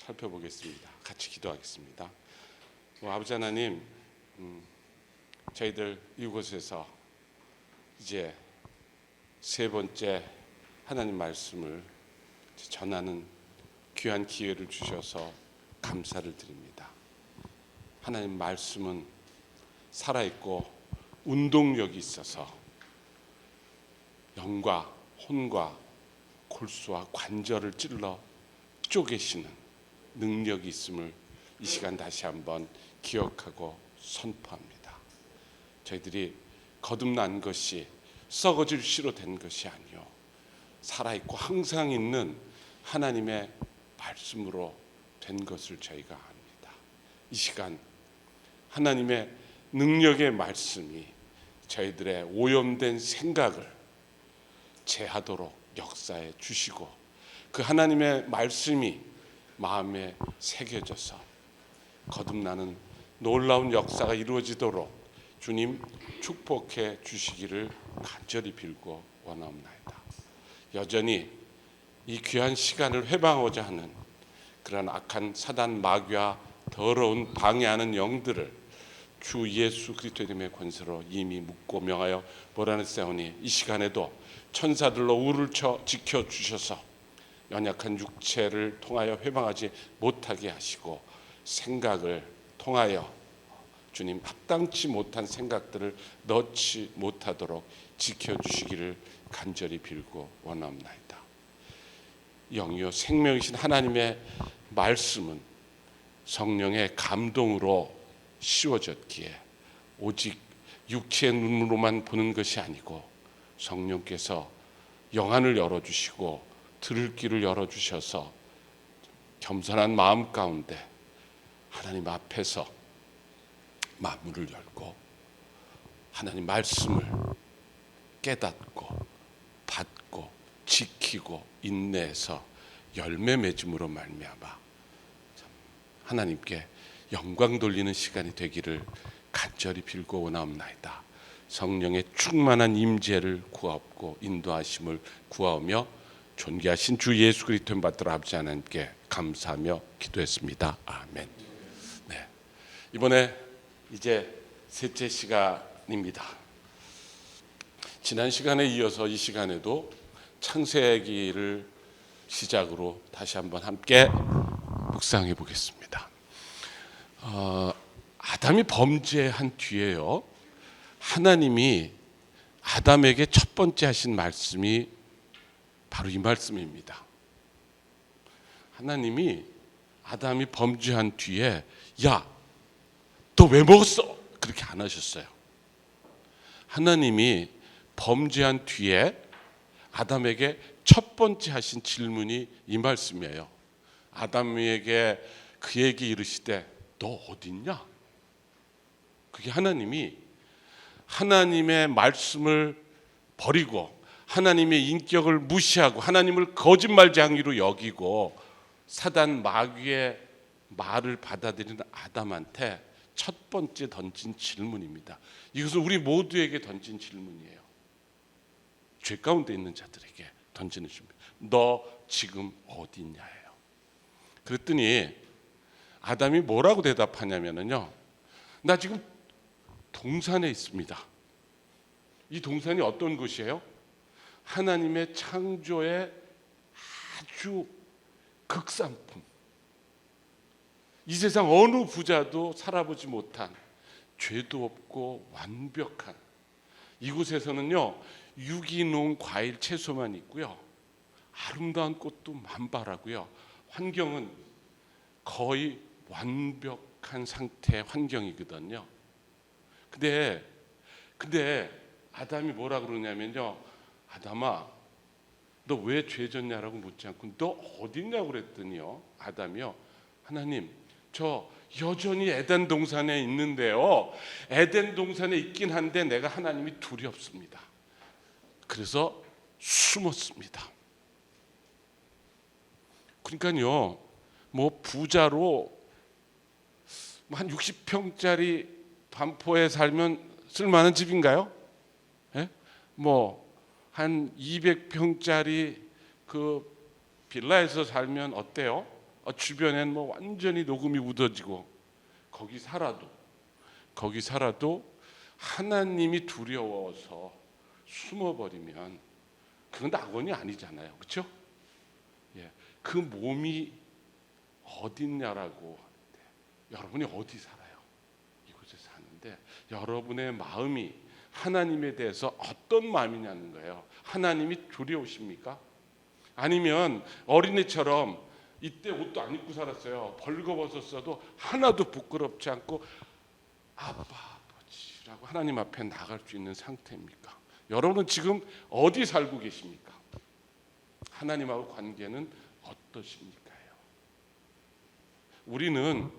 살펴보겠습니다. 같이 기도하겠습니다. 아버지 하나님, 저희들 이곳에서 이제 세 번째 하나님 말씀을 전하는 귀한 기회를 주셔서 감사를 드립니다. 하나님 말씀은 살아있고 운동력이 있어서 영과 혼과 골수와 관절을 찔러 쪼개시는 능력이 있음을 이 시간 다시 한번 기억하고 선포합니다. 저희들이 거듭난 것이 썩어질 씨로 된 것이 아니요 살아있고 항상 있는 하나님의 말씀으로 된 것을 저희가 압니다. 이 시간 하나님의 능력의 말씀이 저희들의 오염된 생각을 제하도록 역사해 주시고 그 하나님의 말씀이 마음에 새겨져서 거듭나는 놀라운 역사가 이루어지도록 주님 축복해 주시기를 간절히 빌고 원하옵나이다. 여전히 이 귀한 시간을 회방하고자 하는 그런 악한 사단 마귀와 더러운 방해하는 영들을 주 예수 그리스도의 이름의 권세로 이미 묻고 명하여 몰아냈사오니 이 시간에도 천사들로 우를 쳐 지켜주셔서 연약한 육체를 통하여 회방하지 못하게 하시고 생각을 통하여 주님 합당치 못한 생각들을 넣지 못하도록 지켜주시기를 간절히 빌고 원하옵나이다. 영이요 생명이신 하나님의 말씀은 성령의 감동으로 씌워졌기에 오직 육체의 눈으로만 보는 것이 아니고 성령께서 영안을 열어주시고 들을 길을 열어주셔서 겸손한 마음 가운데 하나님 앞에서 만문을 열고 하나님 말씀을 깨닫고 받고 지키고 인내해서 열매 맺음으로 말미암아 하나님께 영광 돌리는 시간이 되기를 간절히 빌고 원하옵나이다. 성령의 충만한 임재를 구하옵고 인도하심을 구하오며 존귀하신 주 예수 그리스도를 받들어 아버지 하나님께 감사하며 기도했습니다. 아멘. 네, 이번에 이제 셋째 시간입니다. 지난 시간에 이어서 이 시간에도 창세기를 시작으로 다시 한번 함께 묵상해 보겠습니다. 아담이 범죄한 뒤에요, 하나님이 아담에게 첫 번째 하신 말씀이 바로 이 말씀입니다. 하나님이 아담이 범죄한 뒤에 야, 너 왜 먹었어? 그렇게 안 하셨어요. 하나님이 범죄한 뒤에 아담에게 첫 번째 하신 질문이 이 말씀이에요. 아담에게 그에게 이르시되 너 어디 있냐? 그게 하나님이 하나님의 말씀을 버리고 하나님의 인격을 무시하고 하나님을 거짓말쟁이로 여기고 사단 마귀의 말을 받아들이는 아담한테 첫 번째 던진 질문입니다. 이것은 우리 모두에게 던진 질문이에요. 죄 가운데 있는 자들에게 던지는 질문. 너 지금 어디 있냐예요. 그랬더니 아담이 뭐라고 대답하냐면요, 나 지금 동산에 있습니다. 이 동산이 어떤 곳이에요? 하나님의 창조의 아주 극상품, 이 세상 어느 부자도 살아보지 못한 죄도 없고 완벽한 이곳에서는요, 유기농 과일 채소만 있고요, 아름다운 꽃도 만발하고요, 환경은 거의 완벽한 상태의 환경이거든요. 근데 아담이 뭐라 그러냐면요, 아담아 너 왜 죄졌냐라고 묻지 않고 너 어디 있냐고 그랬더니요, 아담이요, 하나님 저 여전히 에덴 동산에 있는데요, 에덴 동산에 있긴 한데 내가 하나님이 두렵습니다. 그래서 숨었습니다. 그러니까요, 뭐 부자로 한 60평짜리 반포에 살면 쓸만한 집인가요? 예? 뭐 한 200평짜리 그 빌라에서 살면 어때요? 주변엔 뭐 완전히 녹음이 묻어지고 거기 살아도 하나님이 두려워서 숨어버리면 그건 낙원이 아니잖아요, 그렇죠? 예, 그 몸이 어딨냐라고 하는데, 여러분이 어디 살아요? 이곳에 사는데 여러분의 마음이 하나님에 대해서 어떤 마음이냐는 거예요. 하나님이 두려우십니까? 아니면 어린애처럼 이때 옷도 안 입고 살았어요. 벌거벗었어도 하나도 부끄럽지 않고 아빠 아버지라고 하나님 앞에 나갈 수 있는 상태입니까? 여러분은 지금 어디 살고 계십니까? 하나님하고 관계는 어떠십니까? 우리는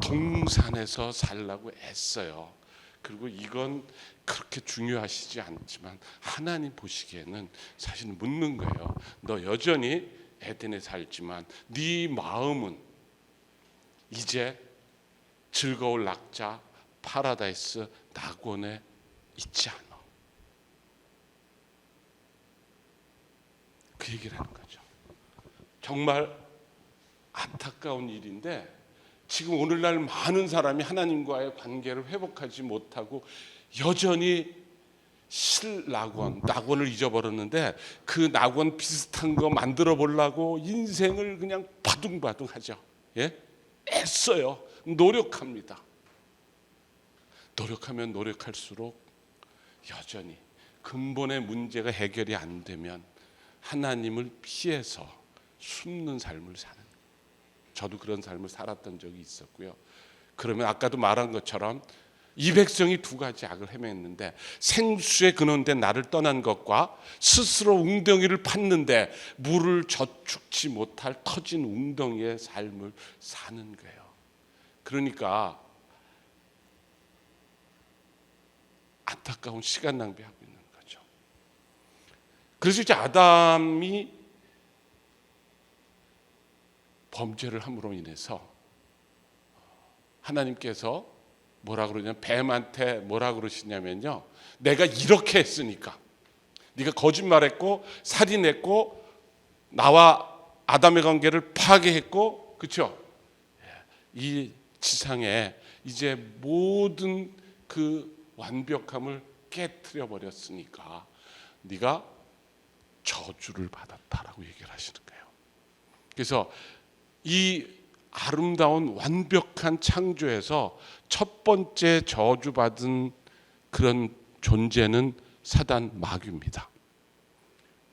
동산에서 살라고 애써요. 그리고 이건 그렇게 중요하시지 않지만 하나님 보시기에는 사실 묻는 거예요. 너 여전히 에덴에 살지만 네 마음은 이제 즐거울 낙자 파라다이스 낙원에 있지 않아. 그 얘기를 하는 거죠. 정말 안타까운 일인데 지금 오늘날 많은 사람이 하나님과의 관계를 회복하지 못하고 여전히 낙원을 잊어버렸는데 그 낙원 비슷한 거 만들어 보려고 인생을 그냥 바둥바둥 하죠. 예? 애써요. 노력합니다. 노력하면 노력할수록 여전히 근본의 문제가 해결이 안 되면 하나님을 피해서 숨는 삶을 사는, 저도 그런 삶을 살았던 적이 있었고요. 그러면 아까도 말한 것처럼 이 백성이 두 가지 악을 헤맸는데 생수에 근원된 나를 떠난 것과 스스로 웅덩이를 팠는데 물을 저축지 못할 터진 웅덩이의 삶을 사는 거예요. 그러니까 안타까운 시간 낭비하고 있는 거죠. 그래서 이제 아담이 범죄를 함으로 인해서 하나님께서 뭐라 그러냐면 뱀한테 뭐라 그러시냐면요, 내가 이렇게 했으니까, 네가 거짓말했고 살인했고 나와 아담의 관계를 파괴했고, 그렇죠? 이 지상에 이제 모든 그 완벽함을 깨트려 버렸으니까 네가 저주를 받았다라고 얘기를 하시는 거예요. 그래서 이 아름다운 완벽한 창조에서 첫 번째 저주받은 그런 존재는 사단 마귀입니다.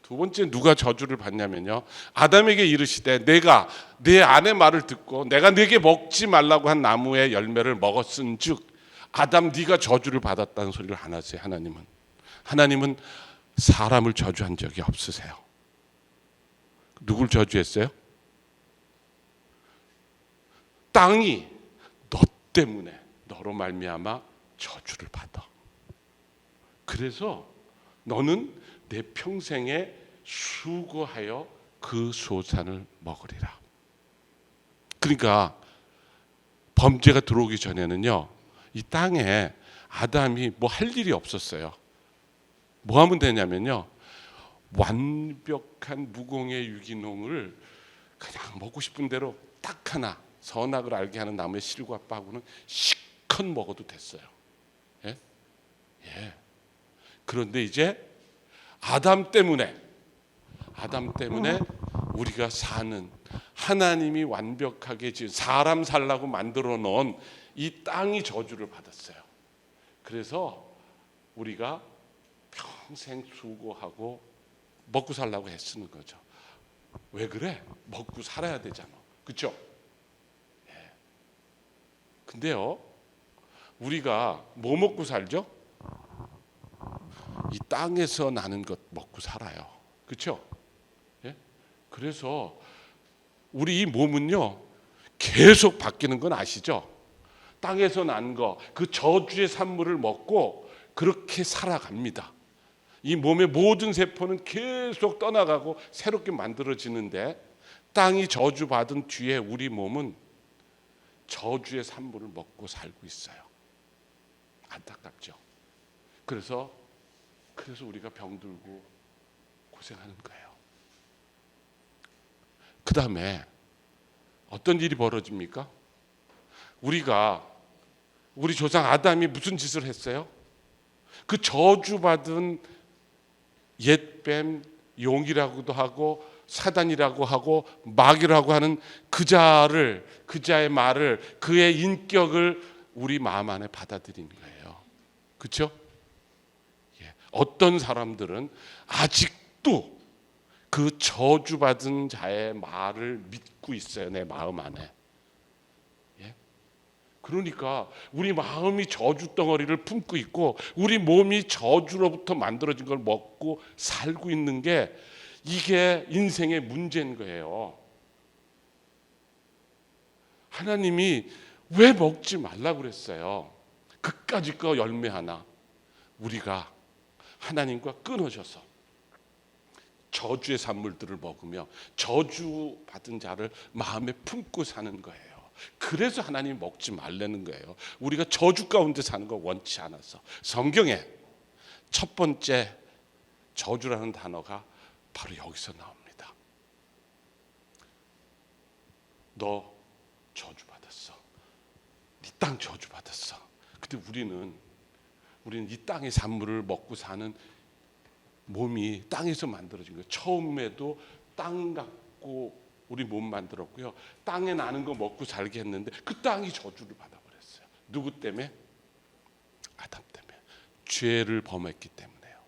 두 번째 누가 저주를 받냐면요, 아담에게 이르시되 내가 내 아내 말을 듣고 내가 네게 먹지 말라고 한 나무의 열매를 먹었은즉 아담 네가 저주를 받았다는 소리를 안 하세요. 하나님은 사람을 저주한 적이 없으세요. 누굴 저주했어요? 땅이 너 때문에, 너로 말미암아 저주를 받아. 그래서 너는 내 평생에 수고하여 그 소산을 먹으리라. 그러니까 범죄가 들어오기 전에는요, 이 땅에 아담이 뭐 할 일이 없었어요. 뭐 하면 되냐면요, 완벽한 무공의 유기농을 그냥 먹고 싶은 대로 딱 하나, 선악을 알게 하는 나무의 실과 빠구는 실컷 먹어도 됐어요. 예? 예. 그런데 이제 아담 때문에 우리가 사는, 하나님이 완벽하게 지은 사람 살라고 만들어 놓은 이 땅이 저주를 받았어요. 그래서 우리가 평생 수고하고 먹고 살라고 애쓰는 거죠. 왜 그래? 먹고 살아야 되잖아. 그렇죠? 예. 근데요, 우리가 뭐 먹고 살죠? 이 땅에서 나는 것 먹고 살아요. 그렇죠? 예? 그래서 우리 이 몸은요, 계속 바뀌는 건 아시죠? 땅에서 난 거, 그 저주의 산물을 먹고 그렇게 살아갑니다. 이 몸의 모든 세포는 계속 떠나가고 새롭게 만들어지는데, 땅이 저주받은 뒤에 우리 몸은 저주의 산물을 먹고 살고 있어요. 안타깝죠? 그래서 우리가 병들고 고생하는 거예요. 그 다음에 어떤 일이 벌어집니까? 우리 조상 아담이 무슨 짓을 했어요? 그 저주받은 옛뱀, 용이라고도 하고 사단이라고 하고 마귀라고 하는 그자의 말을, 그의 인격을 우리 마음 안에 받아들인 거예요. 그렇죠? 어떤 사람들은 아직도 그 저주받은 자의 말을 믿고 있어요. 내 마음 안에. 그러니까 우리 마음이 저주 덩어리를 품고 있고 우리 몸이 저주로부터 만들어진 걸 먹고 살고 있는 게, 이게 인생의 문제인 거예요. 하나님이 왜 먹지 말라고 그랬어요? 그까짓 거 열매 하나 우리가 하나님과 끊어져서 저주의 산물들을 먹으며 저주받은 자를 마음에 품고 사는 거예요. 그래서 하나님이 먹지 말라는 거예요. 우리가 저주 가운데 사는 거 원치 않아서. 성경에 첫 번째 저주라는 단어가 바로 여기서 나옵니다. 너 저주받았어. 네 땅 저주받았어. 근데 우리는 이 땅의 산물을 먹고 사는 몸이 땅에서 만들어진 거예요. 처음에도 땅 갖고 우리 몸 만들었고요. 땅에 나는 거 먹고 살게 했는데 그 땅이 저주를 받아버렸어요. 누구 때문에? 아담 때문에. 죄를 범했기 때문에요.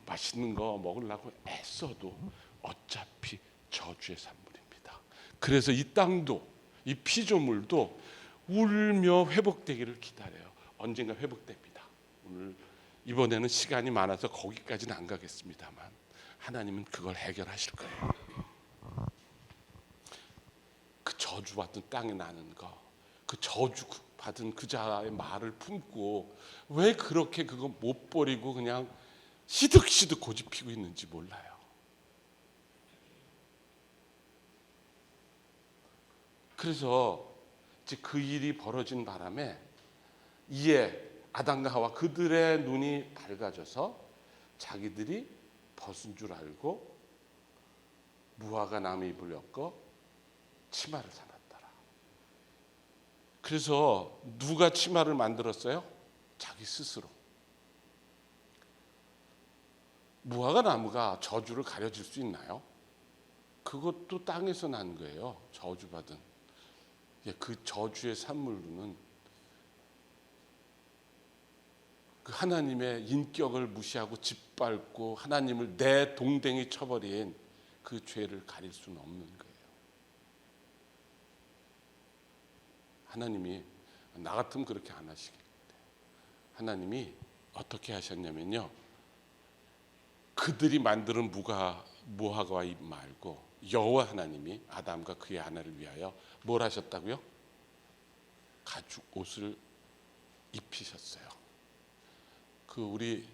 맛있는 거 먹으려고 애써도 어차피 저주의 산물입니다. 그래서 이 땅도, 이 피조물도 울며 회복되기를 기다려요. 언젠가 회복됩니다. 오늘 이번에는 시간이 많아서 거기까지는 안 가겠습니다만 하나님은 그걸 해결하실 거예요. 그 저주받은 땅에 나는 거, 그 저주받은 그 자의 말을 품고 왜 그렇게 그거 못 버리고 그냥 시득시득 고집피고 있는지 몰라요. 그래서 이제 그 일이 벌어진 바람에 이에 아담과 하와 그들의 눈이 밝아져서 자기들이 벗은 줄 알고 무화과 나무 잎을 엮어 치마를 삼았더라. 그래서 누가 치마를 만들었어요? 자기 스스로. 무화과 나무가 저주를 가려줄 수 있나요? 그것도 땅에서 난 거예요. 저주받은. 그 저주의 산물로는 그 하나님의 인격을 무시하고 짓밟고 하나님을 내 동댕이 쳐버린 그 죄를 가릴 수는 없는 거예요. 하나님이 나 같으면 그렇게 안 하시겠는데, 하나님이 어떻게 하셨냐면요, 그들이 만드는 무화과 잎 말고 여호와 하나님이 아담과 그의 아내를 위하여 뭘 하셨다고요? 가죽 옷을 입히셨어요. 그 우리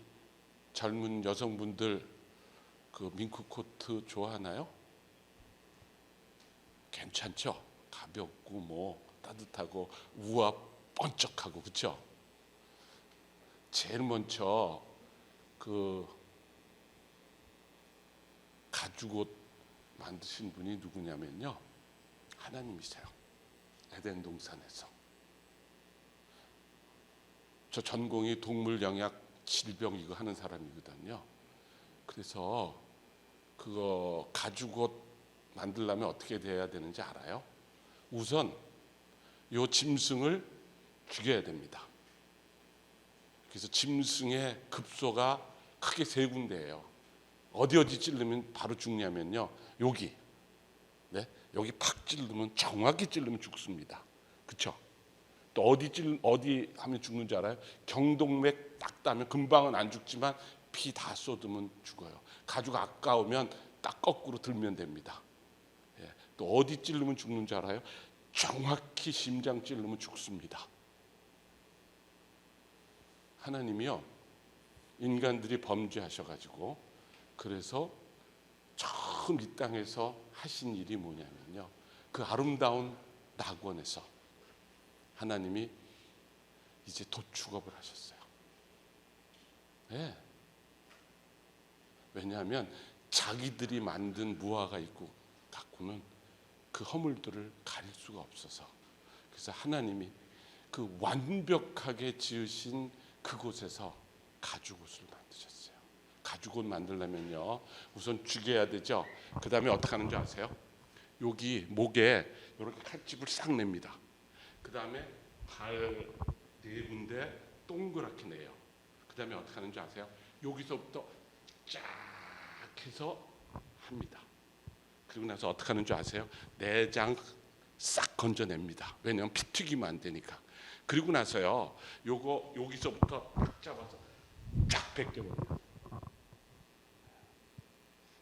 젊은 여성분들 그 밍크 코트 좋아하나요? 괜찮죠? 가볍고 뭐 따뜻하고 우아 번쩍하고, 그렇죠? 제일 먼저 그 가죽옷 만드신 분이 누구냐면요, 하나님이세요. 에덴 동산에서. 저 전공이 동물 영양 질병 이거 하는 사람이거든요. 그래서 그거 가죽옷 만들려면 어떻게 돼야 되는지 알아요? 우선 요 짐승을 죽여야 됩니다. 그래서 짐승의 급소가 크게 세 군데예요. 어디 찌르면 바로 죽냐면요, 여기, 여기 팍 찌르면, 정확히 찌르면 죽습니다. 그렇죠? 또 어디 하면 죽는지 알아요? 경동맥 딱 따면 금방은 안 죽지만 피 다 쏟으면 죽어요. 가죽 아까우면 딱 거꾸로 들면 됩니다. 또 어디 찌르면 죽는지 알아요? 정확히 심장 찌르면 죽습니다. 하나님이요, 인간들이 범죄하셔가지고, 그래서 처음 이 땅에서 하신 일이 뭐냐면요, 그 아름다운 낙원에서 하나님이 이제 도축업을 하셨어요. 왜냐하면 자기들이 만든 무화과 잎고 갖고 갖고는 그 허물들을 가릴 수가 없어서, 그래서 하나님이 그 완벽하게 지으신 그곳에서 가죽옷을 만드셨어요. 가죽옷 만들려면요, 우선 죽여야 되죠. 그 다음에 어떻게 하는 줄 아세요? 여기 목에 이렇게 칼집을 싹 냅니다. 그 다음에 발 네 군데 동그랗게 내요. 그 다음에 어떻게 하는 줄 아세요? 여기서부터 쫙 해서 합니다. 그리고 나서 어떻게 하는 줄 아세요? 내장 싹 건져냅니다. 왜냐하면 피 튀기면 안 되니까. 그리고 나서요, 요거 여기서부터 딱 잡아서 쫙 벗겨버려요.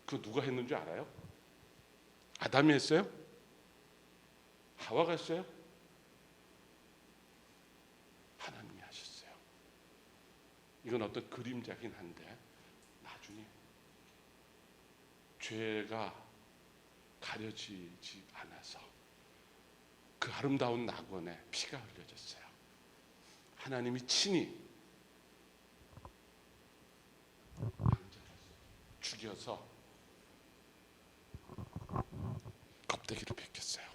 그거 누가 했는 줄 알아요? 아담이 했어요? 하와가 했어요? 하나님이 하셨어요. 이건 어떤 그림자긴 한데 나중에 죄가 가려지지 않아서 그 아름다운 낙원에 피가 흘려졌어요. 하나님이 친히 죽여서 껍데기를 벗겼어요.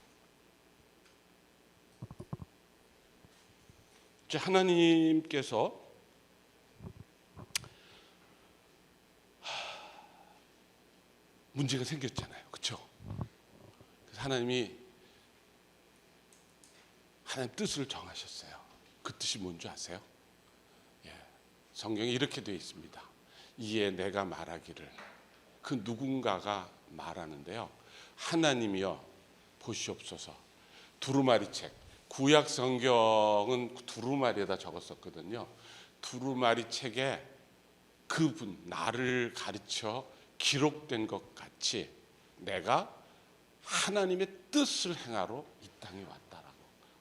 이제 하나님께서 문제가 생겼잖아요, 그렇죠? 그래서 하나님 뜻을 정하셨어요. 그 뜻이 뭔지 아세요? 예, 성경에 이렇게 되어 있습니다. 이에 내가 말하기를, 그 누군가가 말하는데요, 하나님이여 보시옵소서. 두루마리 책, 구약 성경은 두루마리에다 적었었거든요. 두루마리 책에 그분, 나를 가르쳐 기록된 것 같이 내가 하나님의 뜻을 행하러 이 땅에 왔다라고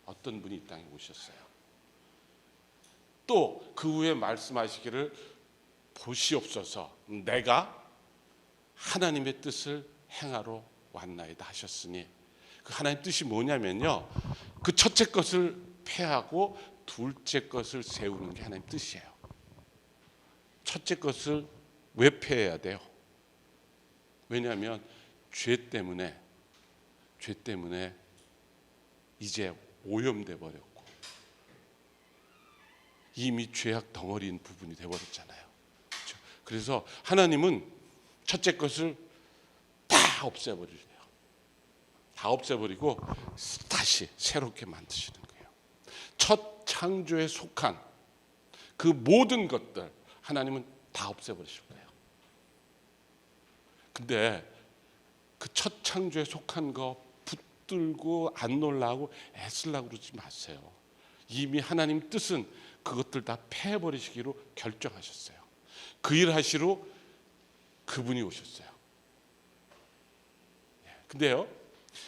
어떤 분이 이 땅에 오셨어요. 또 그 후에 말씀하시기를 보시옵소서, 내가 하나님의 뜻을 행하러 왔나이다 하셨으니, 그 하나님 뜻이 뭐냐면요, 그 첫째 것을 폐하고 둘째 것을 세우는 게 하나님 뜻이에요. 첫째 것을 왜 폐해야 돼요? 왜냐하면 죄 때문에 이제 오염돼 버렸고 이미 죄악 덩어리인 부분이 돼 버렸잖아요. 그렇죠? 그래서 하나님은 첫째 것을 다 없애버리세요. 다 없애버리고 다시 새롭게 만드시는 거예요. 첫 창조에 속한 그 모든 것들 하나님은 다 없애버리실 거예요. 근데 그 첫 창조에 속한 거 붙들고 안 놀라고 애쓰려고 그러지 마세요. 이미 하나님 뜻은 그것들 다 패해버리시기로 결정하셨어요. 그 일 하시러 그분이 오셨어요. 근데요,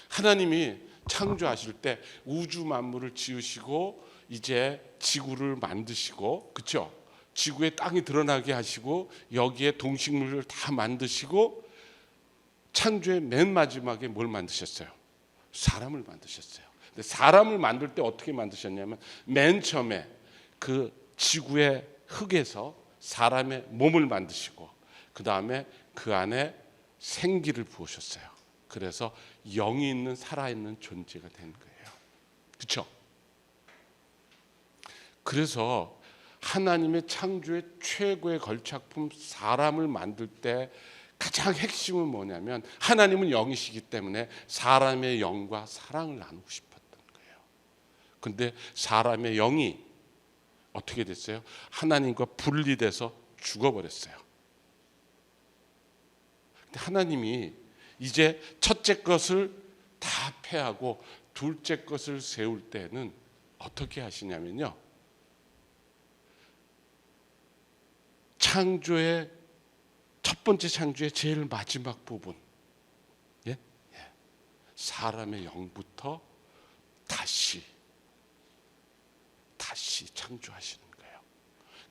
하나님이 창조하실 때 우주 만물을 지으시고 이제 지구를 만드시고, 그렇죠? 지구에 땅이 드러나게 하시고 여기에 동식물을 다 만드시고 창조의 맨 마지막에 뭘 만드셨어요? 사람을 만드셨어요. 근데 사람을 만들 때 어떻게 만드셨냐면 맨 처음에 그 지구의 흙에서 사람의 몸을 만드시고 그 다음에 그 안에 생기를 부으셨어요. 그래서 영이 있는 살아있는 존재가 된 거예요. 그렇죠? 그래서 하나님의 창조의 최고의 걸작품 사람을 만들 때 가장 핵심은 뭐냐면 하나님은 영이시기 때문에 사람의 영과 사랑을 나누고 싶었던 거예요. 근데 사람의 영이 어떻게 됐어요? 하나님과 분리돼서 죽어버렸어요. 근데 하나님이 이제 첫째 것을 다 패하고 둘째 것을 세울 때는 어떻게 하시냐면요, 창조의 첫 번째 창조의 제일 마지막 부분, 사람의 영부터 다시 창조하시는 거예요.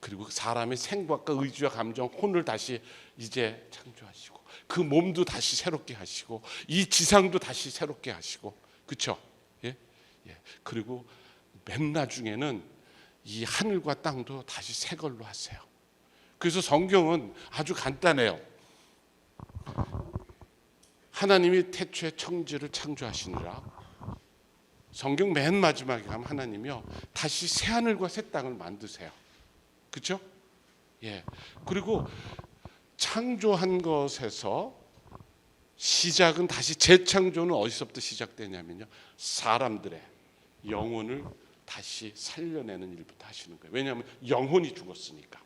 그리고 사람의 생각과 의지와 감정, 혼을 다시 이제 창조하시고 그 몸도 다시 새롭게 하시고 이 지상도 다시 새롭게 하시고, 그렇죠? 그리고 맨 나중에는 이 하늘과 땅도 다시 새 걸로 하세요. 그래서 성경은 아주 간단해요. 하나님이 태초에 천지를 창조하시니라. 성경 맨 마지막에 가면 하나님이요 다시 새 하늘과 새 땅을 만드세요. 그렇죠? 예. 그리고 창조한 것에서 시작은 다시 재창조는 어디서부터 시작되냐면요, 사람들의 영혼을 다시 살려내는 일부터 하시는 거예요. 왜냐하면 영혼이 죽었으니까.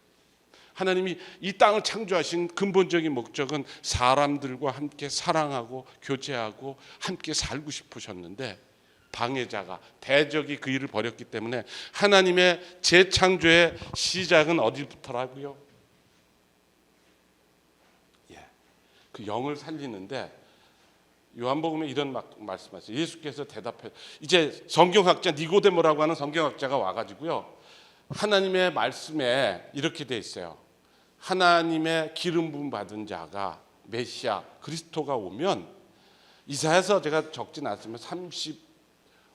하나님이 이 땅을 창조하신 근본적인 목적은 사람들과 함께 사랑하고 교제하고 함께 살고 싶으셨는데 방해자가, 대적이 그 일을 벌였기 때문에 하나님의 재창조의 시작은 어디부터라고요? 그 영을 살리는데 요한복음에 이런 말씀하세요. 예수께서 대답해, 이제 성경학자 니고데모라고 하는 성경학자가 와가지고요, 하나님의 말씀에 이렇게 돼 있어요. 하나님의 기름 부음 받은 자가 메시아 그리스도가 오면, 이사야서 제가 적진 않지만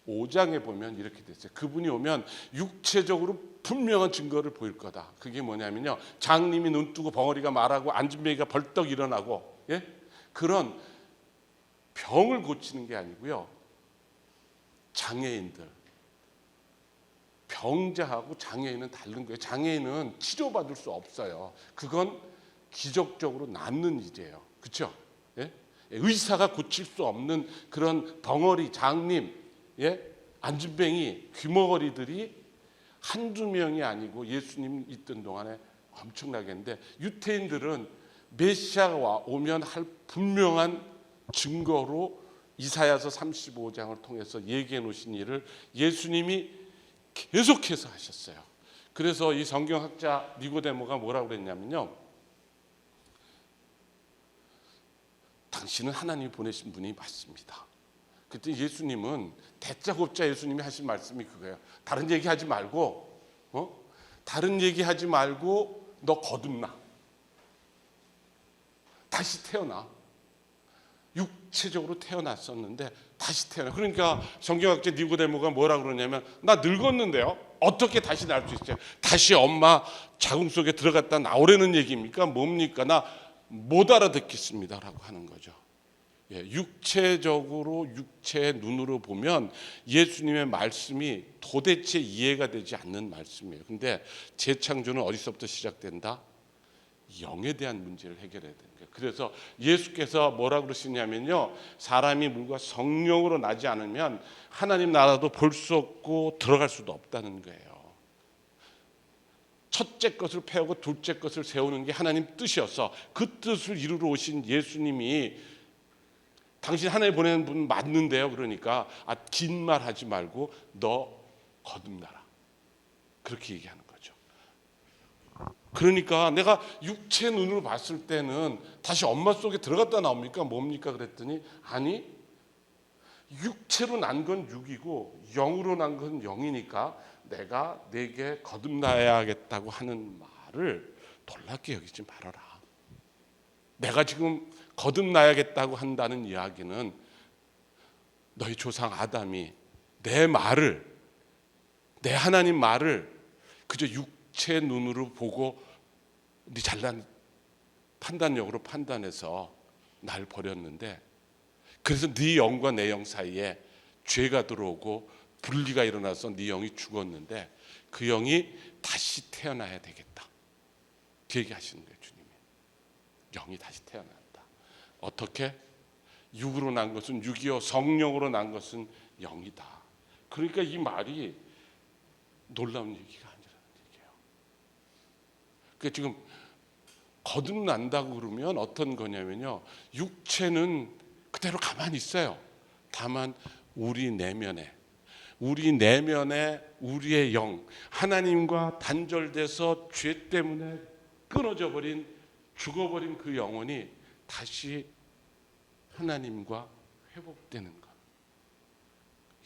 35장에 보면 이렇게 돼 있어요. 그분이 오면 육체적으로 분명한 증거를 보일 거다. 그게 뭐냐면요, 장님이 눈 뜨고 벙어리가 말하고 안진뱅이가 벌떡 일어나고, 예? 그런 병을 고치는 게 아니고요, 장애인들, 병자하고 장애인은 다른 거예요. 장애인은 치료받을 수 없어요. 그건 기적적으로 낫는 일이에요. 그렇죠? 예? 의사가 고칠 수 없는 그런 벙어리, 장님, 예? 안진뱅이, 귀머거리들이 한두 명이 아니고 예수님 있던 동안에 엄청나게 했는데, 유태인들은 메시아가 오면 할 분명한 증거로 이사야서 35장을 통해서 얘기해 놓으신 일을 예수님이 계속해서 하셨어요. 그래서 이 성경학자 니고데모가 뭐라고 그랬냐면요, 당신은 하나님이 보내신 분이 맞습니다. 그때 예수님은 대짜고짜 예수님이 하신 말씀이 그거예요. 다른 얘기하지 말고, 다른 얘기하지 말고 너 거듭나, 다시 태어나. 육체적으로 태어났었는데 다시 태어나. 그러니까 성경학자 니고데모가 뭐라 그러냐면, 나 늙었는데요, 어떻게 다시 날 수 있어요? 다시 엄마 자궁 속에 들어갔다 나오라는 얘기입니까? 뭡니까? 나 못 알아듣겠습니다라고 하는 거죠. 예, 육체적으로 육체의 눈으로 보면 예수님의 말씀이 도대체 이해가 되지 않는 말씀이에요. 근데 재창조는 어디서부터 시작된다? 영에 대한 문제를 해결해야 되는 거예요. 그래서 예수께서 뭐라 그러시냐면요, 사람이 물과 성령으로 나지 않으면 하나님 나라도 볼 수 없고 들어갈 수도 없다는 거예요. 첫째 것을 패우고 둘째 것을 세우는 게 하나님 뜻이어서 그 뜻을 이루러 오신 예수님이, 당신 하나님 보내는 분 맞는데요, 그러니까 긴 말 하지 말고 너 거듭나라, 그렇게 얘기하는 거죠. 그러니까 내가 육체 눈으로 봤을 때는 다시 엄마 속에 들어갔다 나옵니까? 뭡니까? 그랬더니 아니, 육체로 난 건 육이고 영으로 난 건 영이니까 내가 내게 거듭나야겠다고 하는 말을 놀랍게 여기지 말아라. 내가 지금 거듭나야겠다고 한다는 이야기는 너희 조상 아담이 내 말을, 내 하나님 말을 그저 육체 눈으로 보고 네 잘난 판단력으로 판단해서 날 버렸는데, 그래서 네 영과 내 영 사이에 죄가 들어오고 분리가 일어나서 네 영이 죽었는데 그 영이 다시 태어나야 되겠다, 그 얘기하시는 거예요. 주님이 영이 다시 태어난다. 어떻게? 육으로 난 것은 육이요 성령으로 난 것은 영이다. 그러니까 이 말이 놀라운 얘기가 아니라는 얘기예요. 그러니까 지금 거듭난다고 그러면 어떤 거냐면요, 육체는 그대로 가만히 있어요. 다만 우리 내면에 우리의 영, 하나님과 단절돼서 죄 때문에 끊어져 버린, 죽어버린 그 영혼이 다시 하나님과 회복되는 것.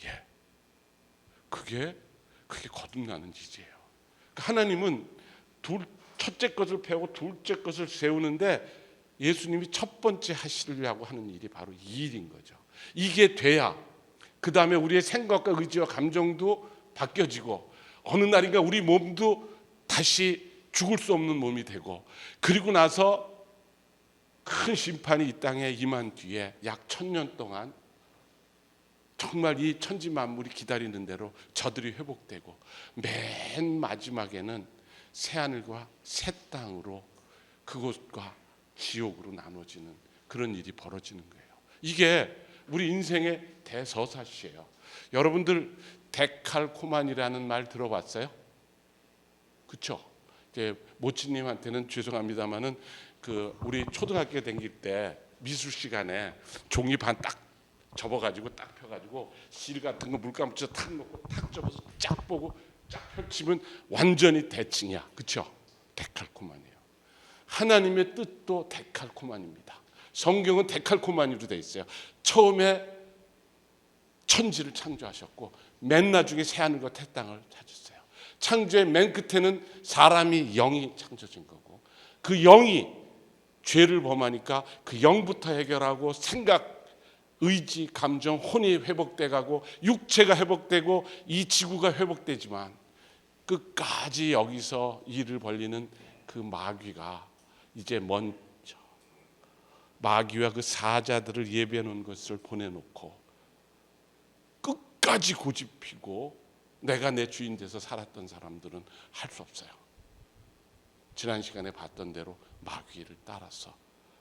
예, 그게 거듭나는 일이에요. 하나님은 첫째 것을 배우고 둘째 것을 세우는데 예수님이 첫 번째 하시려고 하는 일이 바로 이 일인 거죠. 이게 돼야 그 다음에 우리의 생각과 의지와 감정도 바뀌어지고 어느 날인가 우리 몸도 다시 죽을 수 없는 몸이 되고, 그리고 나서 큰 심판이 이 땅에 임한 뒤에 약 1000년 동안 정말 이 천지 만물이 기다리는 대로 저들이 회복되고 맨 마지막에는 새하늘과 새 땅으로 그곳과 지옥으로 나눠지는 그런 일이 벌어지는 거예요. 이게 우리 인생의 대서사시예요. 여러분들 데칼코마니라는 말 들어봤어요? 그렇죠? 이제 모치님한테는 죄송합니다만은 그 우리 초등학교 다닐 때 미술 시간에 종이 반 딱 접어가지고 딱 펴가지고 실 같은 거 물감 묻혀 탁 놓고 탁 접어서 쫙 보고 쫙 펼치면 완전히 대칭이야. 그렇죠? 데칼코마니예요. 하나님의 뜻도 데칼코마니입니다. 성경은 데칼코마니로 돼 있어요. 처음에 천지를 창조하셨고 맨 나중에 새하늘과 새 땅을 찾았어요. 창조의 맨 끝에는 사람이 영이 창조진 거고 그 영이 죄를 범하니까 그 영부터 해결하고 생각, 의지, 감정, 혼이 회복돼 가고 육체가 회복되고 이 지구가 회복되지만 끝까지 여기서 일을 벌리는 그 마귀가 이제 먼저 마귀와 그 사자들을 예비해 놓은 것을 보내놓고 끝까지 고집피고 내가 내 주인 돼서 살았던 사람들은 할 수 없어요. 지난 시간에 봤던 대로 마귀를 따라서.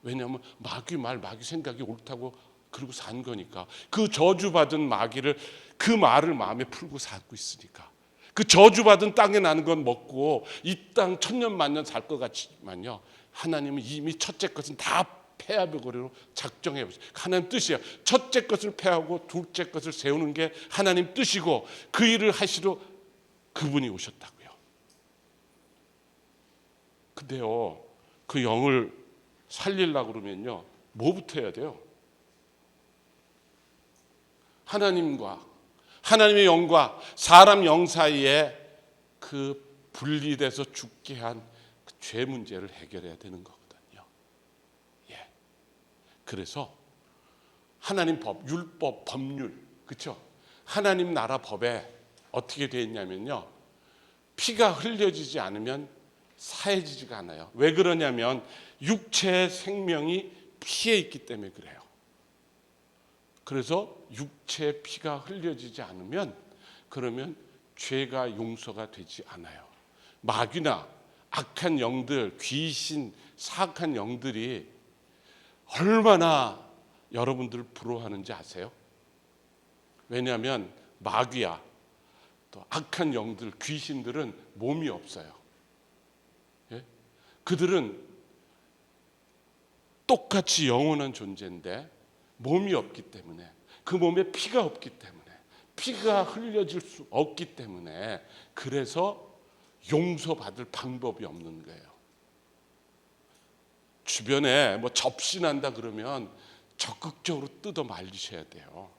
왜냐하면 마귀 말, 마귀 생각이 옳다고 그러고 산 거니까. 그 저주받은 마귀를 그 말을 마음에 풀고 살고 있으니까. 그 저주받은 땅에 나는 건 먹고 이 땅 천년 만년 살 것 같지만요, 하나님은 이미 첫째 것은 다 폐하버리로 작정해 보세요. 하나님 뜻이에요. 첫째 것을 폐하고 둘째 것을 세우는 게 하나님 뜻이고 그 일을 하시러 그분이 오셨다고요. 근데요, 그 영을 살리려고 그러면요, 뭐부터 해야 돼요? 하나님의 영과 사람 영 사이에 그 분리돼서 죽게 한 그 죄 문제를 해결해야 되는 거거든요. 예. 그래서 하나님 법, 율법, 법률, 그렇죠? 하나님 나라 법에 어떻게 되어 있냐면요, 피가 흘려지지 않으면 사해지지가 않아요. 왜 그러냐면 육체의 생명이 피에 있기 때문에 그래요. 그래서 육체의 피가 흘려지지 않으면 그러면 죄가 용서가 되지 않아요. 마귀나 악한 영들, 귀신, 사악한 영들이 얼마나 여러분들을 부러워하는지 아세요? 왜냐하면 마귀야 또 악한 영들, 귀신들은 몸이 없어요. 예? 그들은 똑같이 영원한 존재인데 몸이 없기 때문에, 그 몸에 피가 없기 때문에, 피가 흘려질 수 없기 때문에, 그래서 용서받을 방법이 없는 거예요. 주변에 뭐 접신한다 그러면 적극적으로 뜯어 말리셔야 돼요.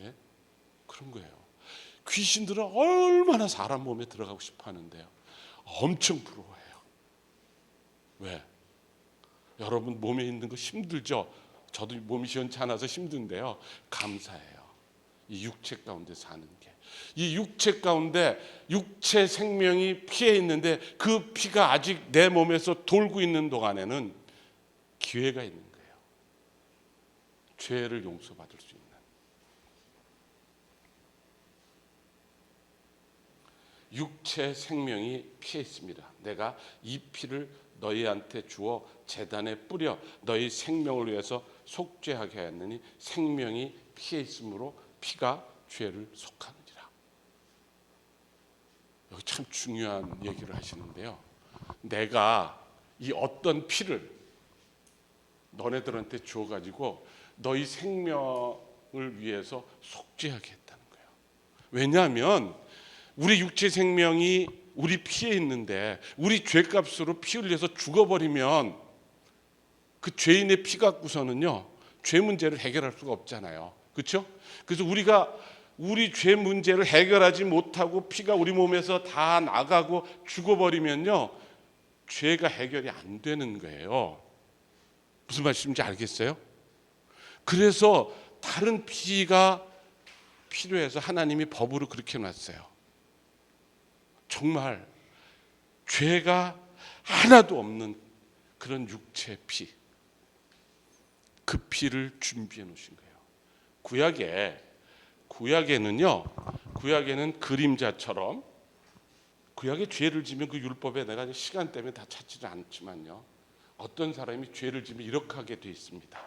예? 그런 거예요. 귀신들은 얼마나 사람 몸에 들어가고 싶어 하는데요, 엄청 부러워해요. 왜? 여러분 몸에 있는 거 힘들죠? 저도 몸이 시원치 않아서 힘든데요, 감사해요. 이 육체 가운데 사는 게. 이 육체 가운데 육체 생명이 피에 있는데 그 피가 아직 내 몸에서 돌고 있는 동안에는 기회가 있는 거예요. 죄를 용서받을 수 있는. 육체 생명이 피에 있습니다. 내가 이 피를 너희한테 주어 제단에 뿌려 너희 생명을 위해서 속죄하게 하였느니 생명이 피에 있으므로 피가 죄를 속하느니라. 여기 참 중요한 얘기를 하시는데요, 내가 이 어떤 피를 너네들한테 주어가지고 너희 생명을 위해서 속죄하게 했다는 거예요. 왜냐하면 우리 육체 생명이 우리 피에 있는데 우리 죄값으로 피 흘려서 죽어버리면 그 죄인의 피 갖고서는요, 죄 문제를 해결할 수가 없잖아요. 그렇죠? 그래서 우리가 우리 죄 문제를 해결하지 못하고 피가 우리 몸에서 다 나가고 죽어버리면요, 죄가 해결이 안 되는 거예요. 무슨 말씀인지 알겠어요? 그래서 다른 피가 필요해서 하나님이 법으로 그렇게 놨어요. 정말 죄가 하나도 없는 그런 육체 피, 그 피를 준비해 놓으신 거예요. 구약에는 그림자처럼, 구약에 죄를 지면 그 율법에 내가 시간 때문에 다 찾지는 않지만요, 어떤 사람이 죄를 지면 이렇게 하게 돼 있습니다.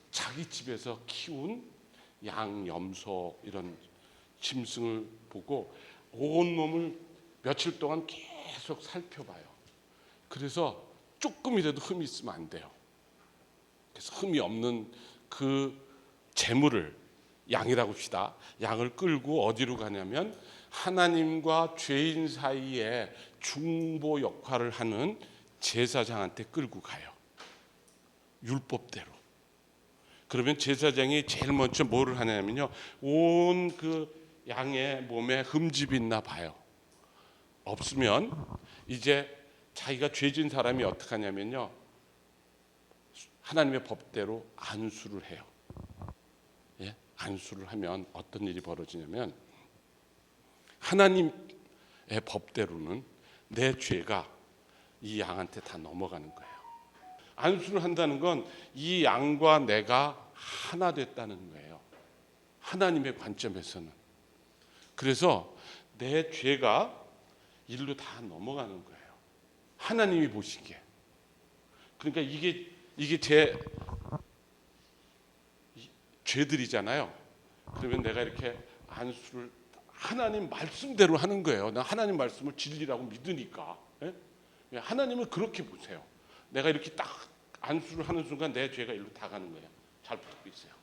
자기 집에서 키운 양, 염소 이런 짐승을 보고 온몸을 며칠 동안 계속 살펴봐요. 그래서 조금이라도 흠이 있으면 안 돼요. 그래서 흠이 없는 그 제물을, 양이라고 합시다. 양을 끌고 어디로 가냐면 하나님과 죄인 사이에 중보 역할을 하는 제사장한테 끌고 가요. 율법대로. 그러면 제사장이 제일 먼저 뭐를 하냐면요, 온 그 양의 몸에 흠집이 있나 봐요. 없으면 이제 자기가 죄진 사람이 어떻게 하냐면요, 하나님의 법대로 안수를 해요. 예? 안수를 하면 어떤 일이 벌어지냐면, 하나님의 법대로는 내 죄가 이 양한테 다 넘어가는 거예요. 안수를 한다는 건 이 양과 내가 하나 됐다는 거예요. 하나님의 관점에서는. 그래서 내 죄가 일로 다 넘어가는 거예요. 하나님이 보시기에. 그러니까 이게 제 죄들이잖아요. 그러면 내가 이렇게 안수를 하나님 말씀대로 하는 거예요. 나 하나님 말씀을 진리라고 믿으니까. 예? 하나님은 그렇게 보세요. 내가 이렇게 딱 안수를 하는 순간 내 죄가 일로 다 가는 거예요. 잘 붙고 있어요.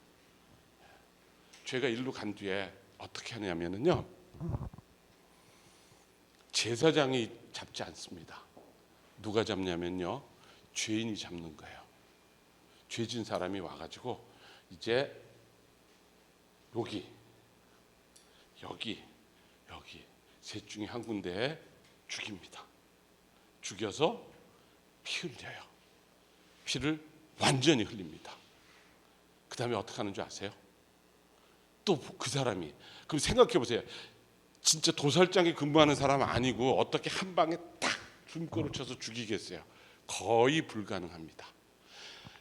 죄가 일로 간 뒤에 어떻게 하냐면요, 제사장이 잡지 않습니다. 누가 잡냐면요, 죄인이 잡는 거예요. 죄진 사람이 와가지고 이제 여기 셋 중에 한 군데에 죽입니다. 죽여서 피 흘려요. 피를 완전히 흘립니다. 그 다음에 어떻게 하는 줄 아세요? 또 그 사람이, 그럼 생각해 보세요. 진짜 도살장에 근무하는 사람 아니고 어떻게 한 방에 딱 숨고를 쳐서 죽이겠어요? 거의 불가능합니다.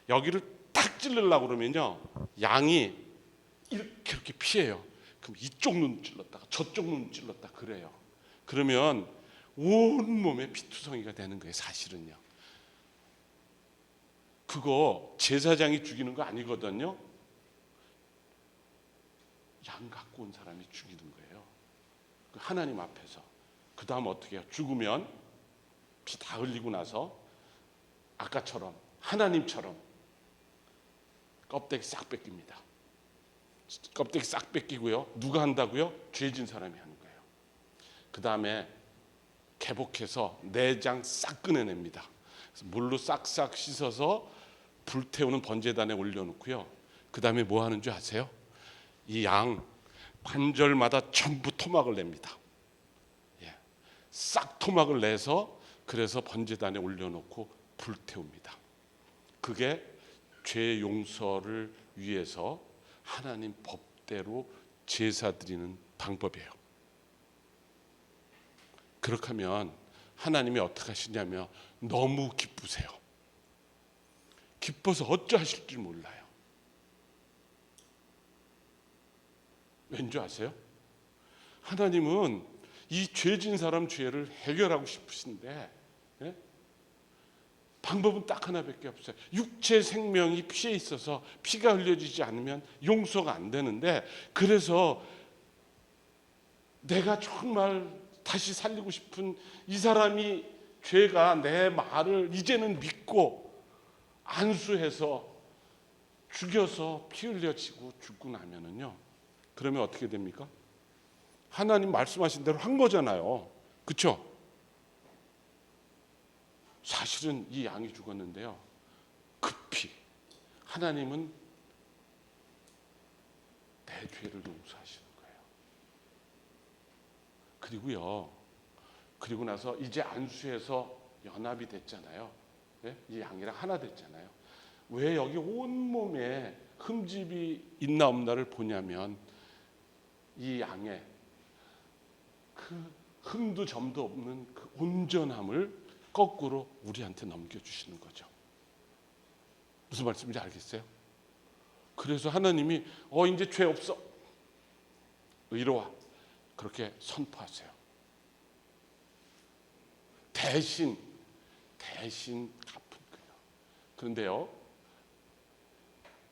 여기를 딱 찌르려고 그러면요, 양이 이렇게 피해요. 그럼 이쪽 눈 찔렀다가 저쪽 눈 찔렀다 그래요. 그러면 온 몸에 피투성이가 되는 거예요. 사실은요. 그거 제사장이 죽이는 거 아니거든요. 양 갖고 온 사람이 죽이는 거예요. 하나님 앞에서. 그 다음 어떻게 해요? 죽으면 피 다 흘리고 나서 아까처럼 하나님처럼 껍데기 싹 뺏깁니다. 껍데기 싹 뺏기고요. 누가 한다고요? 죄진 사람이 하는 거예요. 그 다음에 개복해서 내장 싹 꺼내냅니다. 그래서 물로 싹싹 씻어서 불태우는 번제단에 올려놓고요. 그 다음에 뭐 하는 줄 아세요? 이 양 관절마다 전부 토막을 냅니다. 예. 싹 토막을 내서 그래서 번제단에 올려놓고 불태웁니다. 그게 죄 용서를 위해서 하나님 법대로 제사 드리는 방법이에요. 그렇게 하면 하나님이 어떻게 하시냐면 너무 기쁘세요. 기뻐서 어찌하실 줄 몰라요. 왠지 아세요? 하나님은 이 죄진 사람 죄를 해결하고 싶으신데, 예? 방법은 딱 하나밖에 없어요. 육체 생명이 피에 있어서 피가 흘려지지 않으면 용서가 안 되는데, 그래서 내가 정말 다시 살리고 싶은 이 사람이 죄가 내 말을 이제는 믿고 안수해서 죽여서 피 흘려지고 죽고 나면은요, 그러면 어떻게 됩니까? 하나님 말씀하신 대로 한 거잖아요. 그렇죠? 사실은 이 양이 죽었는데요, 급히 하나님은 내 죄를 용서하시는 거예요. 그리고 나서 이제 안수해서 연합이 됐잖아요. 예? 이 양이랑 하나 됐잖아요. 왜 여기 온몸에 흠집이 있나 없나를 보냐면 이 양의 그 흠도 점도 없는 그 온전함을 거꾸로 우리한테 넘겨주시는 거죠. 무슨 말씀인지 알겠어요? 그래서 하나님이 이제 죄 없어, 의로와, 그렇게 선포하세요. 대신 갚은 거예요. 그런데요,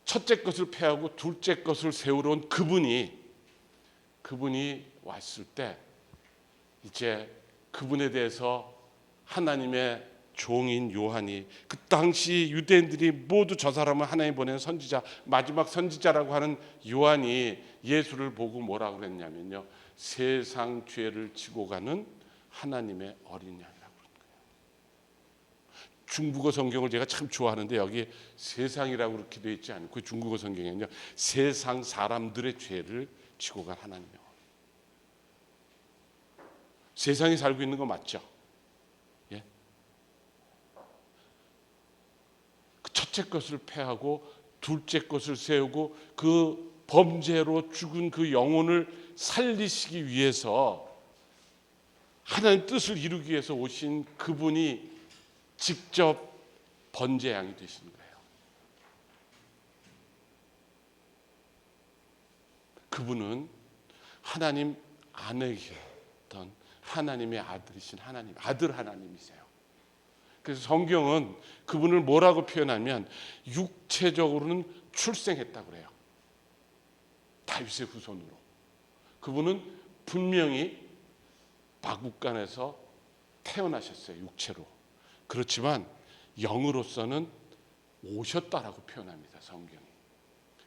첫째 것을 패하고 둘째 것을 세우러 온 그분이 왔을 때 이제 그분에 대해서 하나님의 종인 요한이, 그 당시 유대인들이 모두 저 사람은 하나님 보낸 선지자, 마지막 선지자라고 하는 요한이 예수를 보고 뭐라고 그랬냐면요, 세상 죄를 지고 가는 하나님의 어린 양이라고 그런 거예요. 중국어 성경을 제가 참 좋아하는데 여기 세상이라고 그렇게 되어 있지 않고 중국어 성경에는요, 세상 사람들의 죄를 지고 간 하나님의 어린. 세상에 살고 있는 거 맞죠? 예? 그 첫째 것을 패하고 둘째 것을 세우고 그 범죄로 죽은 그 영혼을 살리시기 위해서 하나님 뜻을 이루기 위해서 오신 그분이 직접 번제양이 되신 거예요. 그분은 하나님 안에 계셨던 하나님의 아들이신 하나님, 아들 하나님이세요. 그래서 성경은 그분을 뭐라고 표현하면 육체적으로는 출생했다고 그래요. 다윗의 후손으로. 그분은 분명히 마국간에서 태어나셨어요, 육체로. 그렇지만 영으로서는 오셨다라고 표현합니다, 성경이.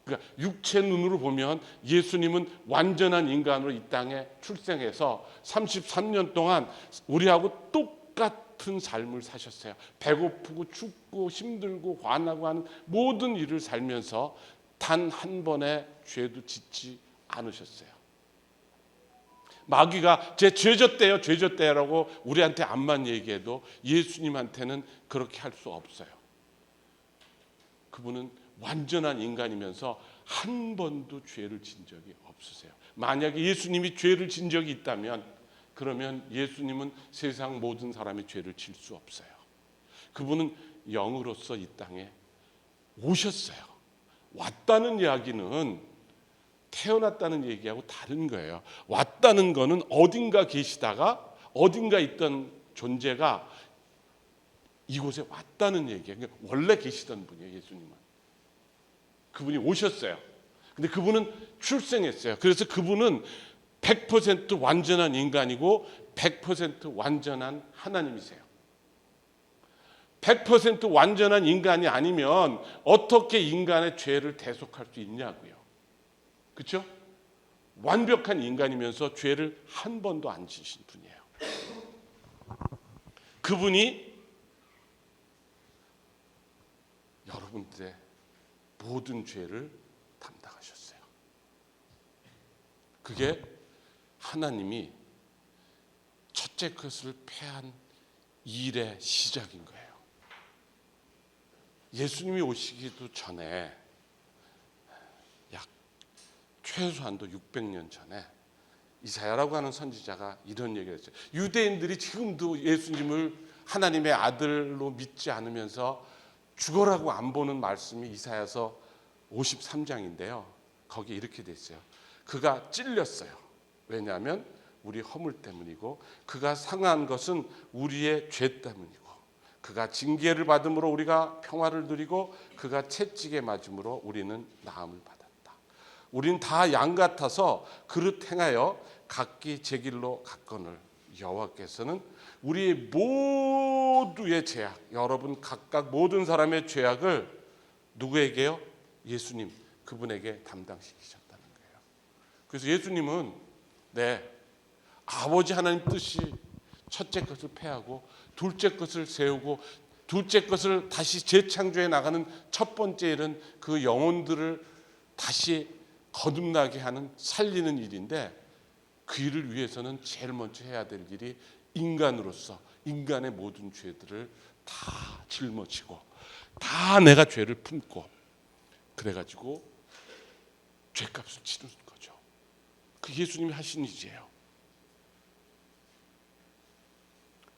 그러니까 육체 눈으로 보면 예수님은 완전한 인간으로 이 땅에 출생해서 33년 동안 우리하고 똑같은 삶을 사셨어요. 배고프고 춥고 힘들고 화나고 하는 모든 일을 살면서 단 한 번의 죄도 짓지 않으셨어요. 마귀가 제 죄졌대요라고 우리한테 암만 얘기해도 예수님한테는 그렇게 할 수 없어요. 그분은 완전한 인간이면서 한 번도 죄를 진 적이 없으세요. 만약에 예수님이 죄를 진 적이 있다면 그러면 예수님은 세상 모든 사람의 죄를 질 수 없어요. 그분은 영으로서 이 땅에 오셨어요. 왔다는 이야기는 태어났다는 얘기하고 다른 거예요. 왔다는 거는 어딘가 계시다가 어딘가 있던 존재가 이곳에 왔다는 얘기예요. 그러니까 원래 계시던 분이에요, 예수님은. 그분이 오셨어요. 근데 그분은 출생했어요. 그래서 그분은 100% 완전한 인간이고 100% 완전한 하나님이세요. 100% 완전한 인간이 아니면 어떻게 인간의 죄를 대속할 수 있냐고요. 그렇죠? 완벽한 인간이면서 죄를 한 번도 안 지신 분이에요. 그분이 여러분들의 모든 죄를 담당하셨어요. 그게 하나님이 첫째 것을 패한 일의 시작인 거예요. 예수님이 오시기도 전에 약 최소한도 600년 전에 이사야라고 하는 선지자가 이런 얘기를 했어요. 유대인들이 지금도 예수님을 하나님의 아들로 믿지 않으면서 죽어라고 안 보는 말씀이 이사야서 53장인데요. 거기에 이렇게 돼 있어요. 그가 찔렸어요. 왜냐하면 우리 허물 때문이고 그가 상한 것은 우리의 죄 때문이고 그가 징계를 받음으로 우리가 평화를 누리고 그가 채찍에 맞음으로 우리는 나음을 받았다. 우리는 다 양 같아서 그릇 행하여 각기 제 길로 갔거늘 여호와께서는 우리의 모두의 죄악, 여러분 각각 모든 사람의 죄악을 누구에게요? 예수님, 그분에게 담당시키셨다는 거예요. 그래서 예수님은 아버지 하나님 뜻이 첫째 것을 패하고 둘째 것을 세우고 둘째 것을 다시 재창조해 나가는 첫 번째 일은 그 영혼들을 다시 거듭나게 하는 살리는 일인데 그 일을 위해서는 제일 먼저 해야 될 일이 인간으로서 인간의 모든 죄들을 다 짊어지고 다 내가 죄를 품고 그래가지고 죄값을 치르는 거죠. 그 예수님이 하신 일이에요.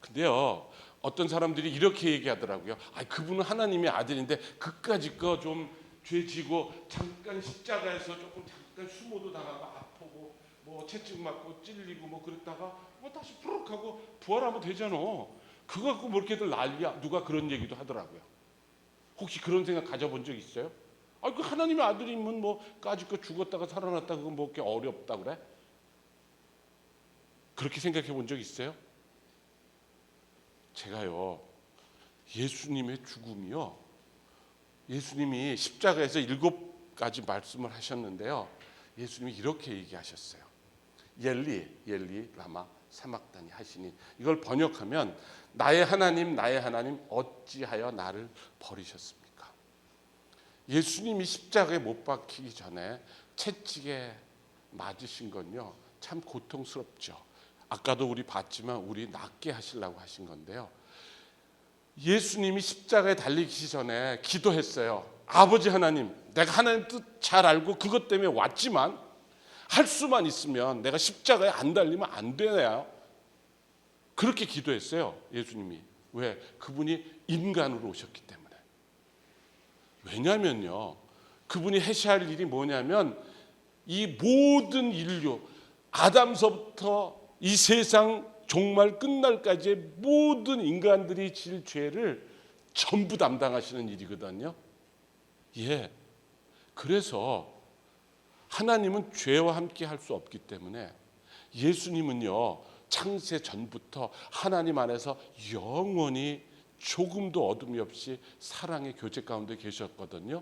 근데요, 어떤 사람들이 이렇게 얘기하더라고요. 그분은 하나님의 아들인데 그까짓 거 좀 죄 지고 잠깐 십자가에서 잠깐 숨어도 당하고 아프고 뭐 채찍 맞고 찔리고 뭐 그랬다가 뭐 다시 푸룩 하고 부활하면 되잖아. 그거 갖고 뭐 이렇게들 난리야. 누가 그런 얘기도 하더라고요. 혹시 그런 생각 가져본 적 있어요? 아, 그 하나님의 아들이면 뭐 까짓거 죽었다가 살아났다 그거 뭐 그렇게 어렵다 그래? 그렇게 생각해 본 적 있어요? 제가요, 예수님의 죽음이요, 예수님이 십자가에서 7가지 말씀을 하셨는데요, 예수님이 이렇게 얘기하셨어요. 엘리 엘리 라마 사막다니 하시니, 이걸 번역하면 나의 하나님 어찌하여 나를 버리셨습니까? 예수님이 십자가에 못 박히기 전에 채찍에 맞으신 건요 참 고통스럽죠. 아까도 우리 봤지만 우리 낫게 하시려고 하신 건데요, 예수님이 십자가에 달리기 전에 기도했어요. 아버지 하나님, 내가 하나님 뜻 잘 알고 그것 때문에 왔지만 할 수만 있으면 내가 십자가에 안 달리면 안 되나요? 그렇게 기도했어요, 예수님이. 왜? 그분이 인간으로 오셨기 때문에. 왜냐면요, 그분이 하셔야 할 일이 뭐냐면 이 모든 인류, 아담서부터 이 세상 정말 끝날까지의 모든 인간들이 질 죄를 전부 담당하시는 일이거든요. 예. 그래서 하나님은 죄와 함께 할 수 없기 때문에 예수님은요, 창세 전부터 하나님 안에서 영원히 조금도 어둠이 없이 사랑의 교제 가운데 계셨거든요.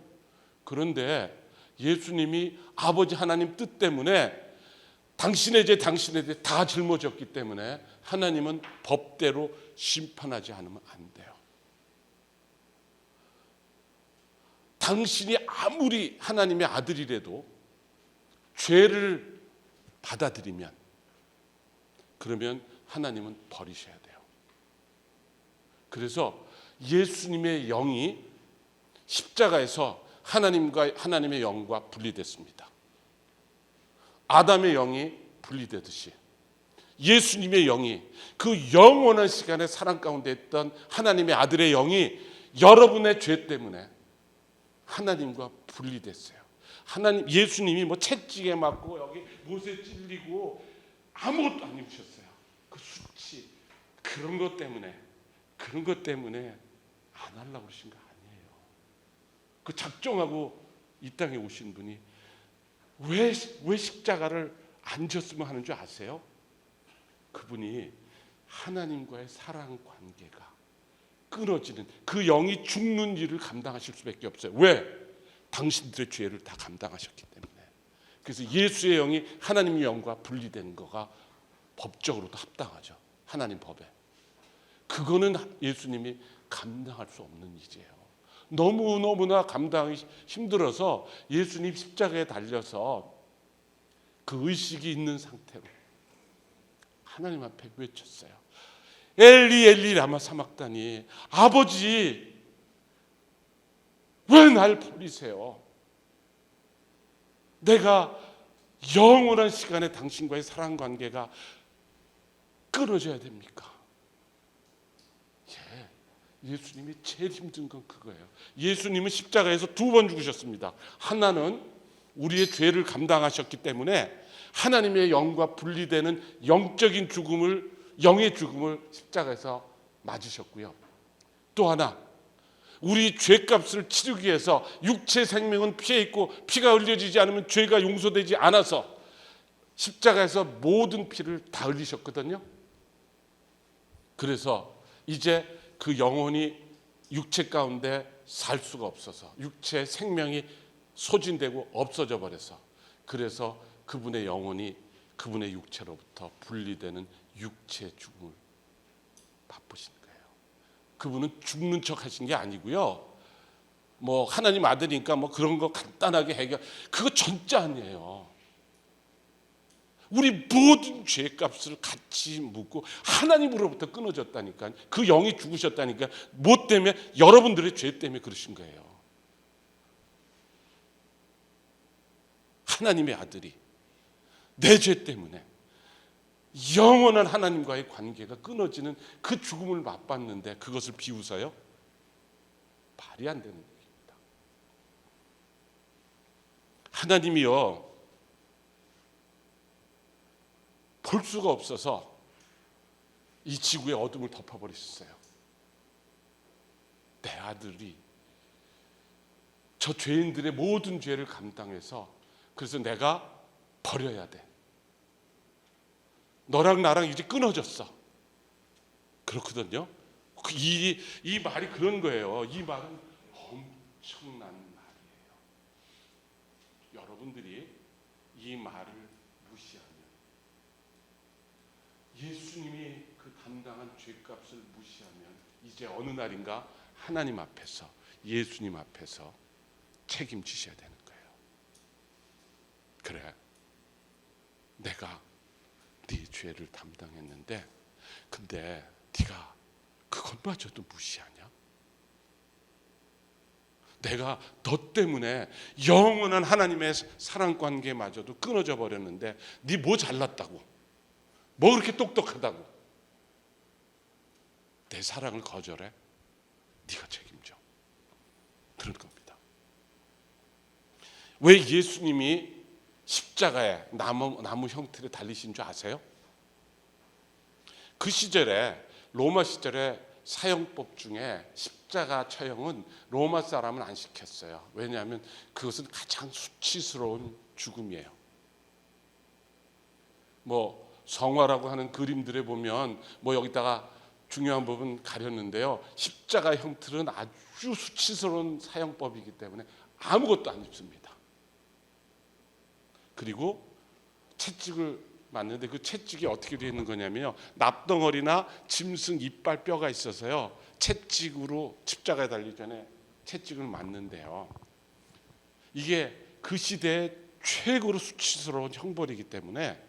그런데 예수님이 아버지 하나님 뜻 때문에 당신의 죄 다 짊어졌기 때문에 하나님은 법대로 심판하지 않으면 안 돼요. 당신이 아무리 하나님의 아들이라도 죄를 받아들이면, 그러면 하나님은 버리셔야 돼요. 그래서 예수님의 영이 십자가에서 하나님의 영과 분리됐습니다. 아담의 영이 분리되듯이 예수님의 영이, 그 영원한 시간의 사랑 가운데 있던 하나님의 아들의 영이 여러분의 죄 때문에 하나님과 분리됐어요. 예수님이 뭐 채찍에 맞고 여기 못에 찔리고 아무것도 안 입으셨어요. 그 수치, 그런 것 때문에 안 하려고 그러신 거 아니에요. 그 작정하고 이 땅에 오신 분이 왜 십자가를 안 졌으면 하는 줄 아세요? 그분이 하나님과의 사랑 관계가 끊어지는, 그 영이 죽는 일을 감당하실 수밖에 없어요. 왜? 당신들의 죄를 다 감당하셨기 때문에. 그래서 예수의 영이 하나님의 영과 분리되는 거가 법적으로도 합당하죠. 하나님 법에. 그거는 예수님이 감당할 수 없는 일이에요. 너무나 감당하기 힘들어서 예수님 십자가에 달려서 그 의식이 있는 상태로 하나님 앞에 외쳤어요. 엘리 엘리 라마 사막다니, 아버지 왜 날 버리세요? 내가 영원한 시간에 당신과의 사랑 관계가 끊어져야 됩니까? 예수님이 제일 힘든 건 그거예요. 예수님은 십자가에서 2번 죽으셨습니다. 하나는 우리의 죄를 감당하셨기 때문에 하나님의 영과 분리되는 영적인 죽음을, 영의 죽음을 십자가에서 맞으셨고요. 또 하나, 우리 죄값을 치르기 위해서, 육체 생명은 피에 있고 피가 흘려지지 않으면 죄가 용서되지 않아서 십자가에서 모든 피를 다 흘리셨거든요. 그래서 이제 그 영혼이 육체 가운데 살 수가 없어서 육체 생명이 소진되고 없어져 버려서, 그래서 그분의 영혼이 그분의 육체로부터 분리되는 육체 죽음을 맛보신 거예요. 그분은 죽는 척 하신 게 아니고요, 뭐 하나님 아들이니까 뭐 그런 거 간단하게 해결, 그거 진짜 아니에요. 우리 모든 죄값을 같이 묻고 하나님으로부터 끊어졌다니까. 그 영이 죽으셨다니까. 뭐 때문에? 여러분들의 죄 때문에 그러신 거예요. 하나님의 아들이 내 죄 때문에 영원한 하나님과의 관계가 끊어지는 그 죽음을 맛봤는데 그것을 비웃어요? 말이 안 되는 얘기입니다. 하나님이요 볼 수가 없어서 이 지구의 어둠을 덮어버리셨어요. 내 아들이 저 죄인들의 모든 죄를 감당해서, 그래서 내가 버려야 돼. 너랑 나랑 이제 끊어졌어. 그렇거든요. 이 말이 그런 거예요. 이 말은 엄청난 말이에요. 여러분들이 이 말을 무시하면, 예수님이 그 담당한 죄값을 무시하면, 이제 어느 날인가 하나님 앞에서, 예수님 앞에서 책임지셔야 되는 거예요. 그래, 내가 네 죄를 담당했는데 근데 네가 그것마저도 무시하냐? 내가 너 때문에 영원한 하나님의 사랑 관계마저도 끊어져 버렸는데 네 뭐 잘났다고, 뭐 그렇게 똑똑하다고 내 사랑을 거절해? 네가 책임져. 그런 겁니다. 왜 예수님이 십자가에 나무 형틀에 달리신 줄 아세요? 그 시절에, 로마 시절에 사형법 중에 십자가 처형은 로마 사람은 안 시켰어요. 왜냐하면 그것은 가장 수치스러운 죽음이에요. 뭐 성화라고 하는 그림들에 보면 뭐 여기다가 중요한 부분 가렸는데요, 십자가 형틀은 아주 수치스러운 사형법이기 때문에 아무것도 안 입습니다. 그리고 채찍을 맞는데 그 채찍이 어떻게 되어 있는 거냐면요, 납덩어리나 짐승 이빨 뼈가 있어서요, 채찍으로 십자가에 달리기 전에 채찍을 맞는데요, 이게 그 시대의 최고로 수치스러운 형벌이기 때문에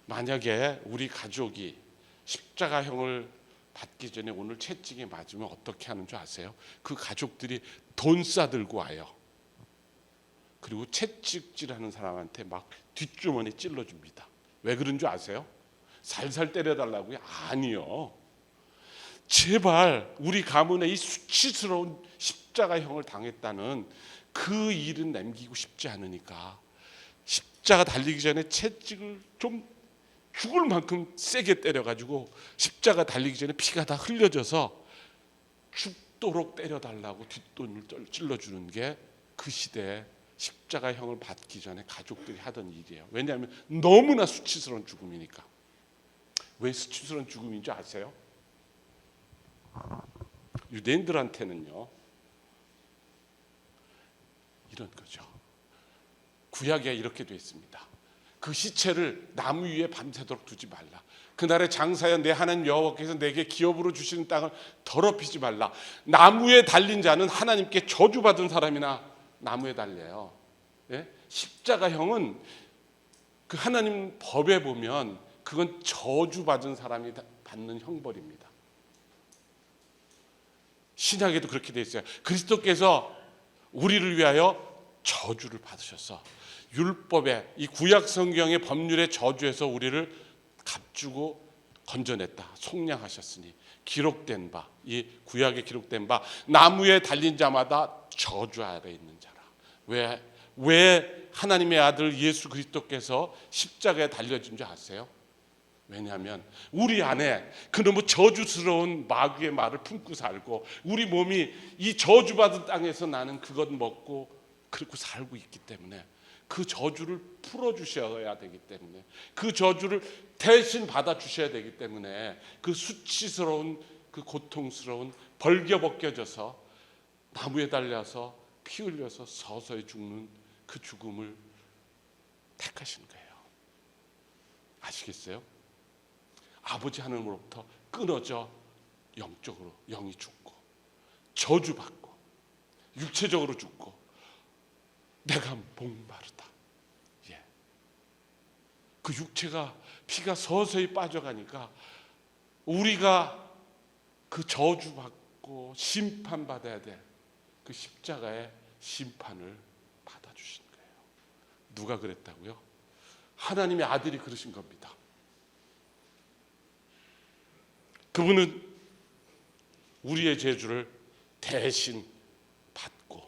만약에 우리 가족이 십자가형을 받기 전에 오늘 채찍에 맞으면 어떻게 하는 줄 아세요? 그 가족들이 돈 싸들고 와요. 그리고 채찍질하는 사람한테 막 뒷주머니 찔러줍니다. 왜 그런 줄 아세요? 살살 때려달라고요? 아니요. 제발 우리 가문에 이 수치스러운 십자가형을 당했다는 그 일은 남기고 싶지 않으니까 십자가 달리기 전에 채찍을 좀 죽을 만큼 세게 때려가지고 십자가 달리기 전에 피가 다 흘려져서 죽도록 때려달라고 뒷돈을 찔러주는 게 그 시대에 십자가형을 받기 전에 가족들이 하던 일이에요. 왜냐하면 너무나 수치스러운 죽음이니까. 왜 수치스러운 죽음인 줄 아세요? 유대인들한테는요 이런 거죠. 구약에 이렇게 되어 있습니다. 그 시체를 나무 위에 밤새도록 두지 말라. 그날의 장사여 내 하나님 여호와께서 내게 기업으로 주시는 땅을 더럽히지 말라. 나무에 달린 자는 하나님께 저주받은 사람이나 나무에 달려요. 예? 십자가형은 그 하나님 법에 보면 그건 저주받은 사람이 받는 형벌입니다. 신약에도 그렇게 되어 있어요. 그리스도께서 우리를 위하여 저주를 받으셔서 율법의 이 구약 성경의 법률의 저주에서 우리를 값주고 건져냈다. 속량하셨으니 기록된 바, 이 구약에 기록된 바 나무에 달린 자마다 저주 아래 있는 자라. 왜 하나님의 아들 예수 그리스도께서 십자가에 달려진 줄 아세요? 왜냐하면 우리 안에 그놈의 저주스러운 마귀의 말을 품고 살고 우리 몸이 이 저주받은 땅에서 나는 그것 먹고 그렇게 살고 있기 때문에 그 저주를 풀어주셔야 되기 때문에 그 저주를 대신 받아주셔야 되기 때문에 그 수치스러운 그 고통스러운 벌겨벗겨져서 나무에 달려서 피 흘려서 서서히 죽는 그 죽음을 택하신 거예요. 아시겠어요? 아버지 하나님으로부터 끊어져 영적으로 영이 죽고 저주받고 육체적으로 죽고 내가 목마르다. 예. 그 육체가 피가 서서히 빠져가니까 우리가 그 저주받고 심판받아야 될 그 십자가의 심판을 받아주신 거예요. 누가 그랬다고요? 하나님의 아들이 그러신 겁니다. 그분은 우리의 죄를 대신 받고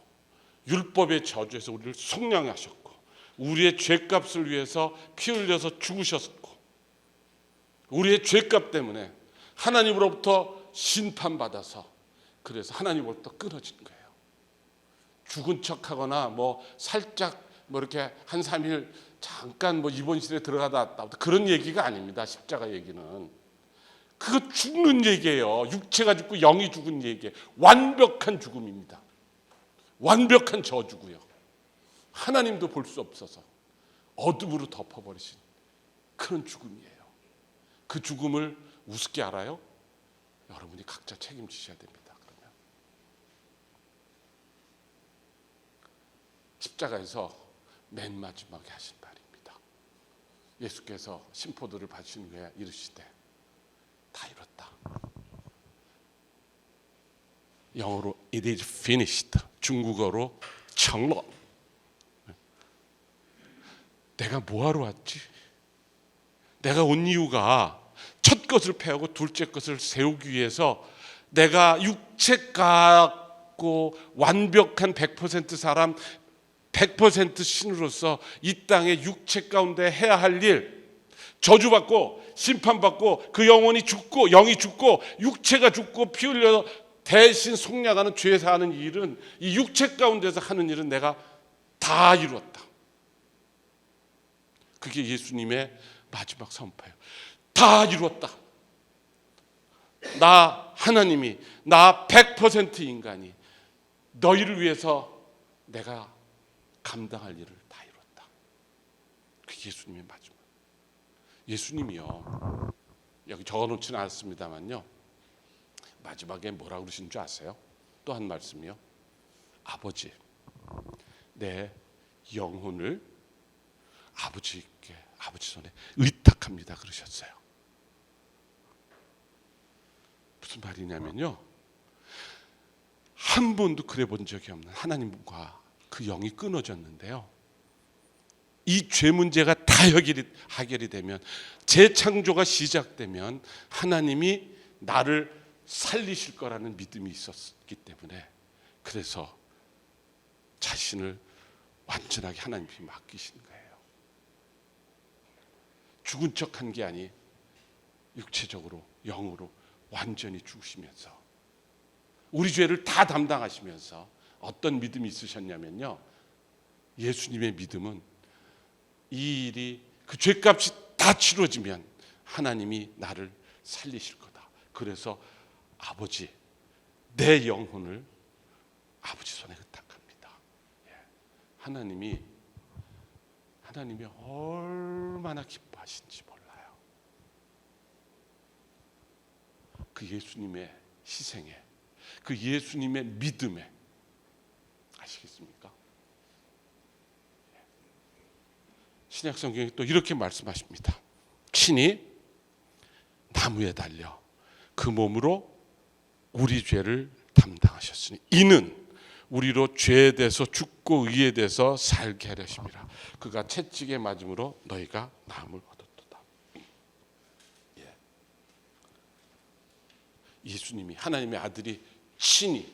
율법의 저주에서 우리를 속량하셨고 우리의 죄값을 위해서 피 흘려서 죽으셨고, 우리의 죄값 때문에 하나님으로부터 심판받아서, 그래서 하나님으로부터 끊어진 거예요. 죽은 척하거나 뭐 살짝 뭐 이렇게 한 3일 잠깐 뭐 입원실에 들어가다 왔다 그런 얘기가 아닙니다. 십자가 얘기는 그거 죽는 얘기예요. 육체가 죽고 영이 죽은 얘기예요. 완벽한 죽음입니다. 완벽한 저주고요. 하나님도 볼 수 없어서 어둠으로 덮어버리신 그런 죽음이에요. 그 죽음을 우습게 알아요? 여러분이 각자 책임지셔야 됩니다. 그러면 십자가에서 맨 마지막에 하신 말입니다. 예수께서 심포도를 받으신 후에 이르시되 다 이뤘다. 영어로 it is finished, 중국어로 청론. 내가 뭐하러 왔지? 내가 온 이유가 첫 것을 패하고 둘째 것을 세우기 위해서 내가 육체 갖고 완벽한 100% 사람 100% 신으로서 이 땅의 육체 가운데 해야 할 일, 저주받고 심판받고 그 영혼이 죽고 영이 죽고 육체가 죽고 피 흘려 대신 속량하는 죄 사하는 일은, 이 육체 가운데서 하는 일은 내가 다 이루었다. 그게 예수님의 마지막 선포예요. 다 이루었다. 나 하나님이, 나 100% 인간이 너희를 위해서 내가 감당할 일을 다 이뤘다. 그게 예수님의 마지막. 예수님이요, 여기 적어놓지는 않았습니다만요, 마지막에 뭐라고 그러신 줄 아세요? 또 한 말씀이요. 아버지, 내 영혼을 아버지께, 아버지 손에 의탁합니다 그러셨어요. 무슨 말이냐면요, 한 번도 그래 본 적이 없는 하나님과 그 영이 끊어졌는데요, 이 죄 문제가 다 해결이 되면, 재창조가 시작되면 하나님이 나를 살리실 거라는 믿음이 있었기 때문에, 그래서 자신을 완전하게 하나님께 맡기신 거예요. 죽은 척한 게 아니 육체적으로 영으로 완전히 죽으시면서 우리 죄를 다 담당하시면서 어떤 믿음이 있으셨냐면요, 예수님의 믿음은 이 일이, 그 죄값이 다 치러지면 하나님이 나를 살리실 거다. 그래서 아버지, 내 영혼을 아버지 손에 의탁합니다. 하나님이 얼마나 기뻐하신지 몰라요. 그 예수님의 희생에, 그 예수님의 믿음에, 아시겠습니까? 신약 성경에 또 이렇게 말씀하십니다. 친히 나무에 달려 그 몸으로 우리 죄를 담당하셨으니 이는 우리로 죄에 대해서 죽고 의에 대해서 살게 하려 하심이라. 그가 채찍에 맞음으로 너희가 나음을 얻었도다. 예수님이, 하나님의 아들이 친히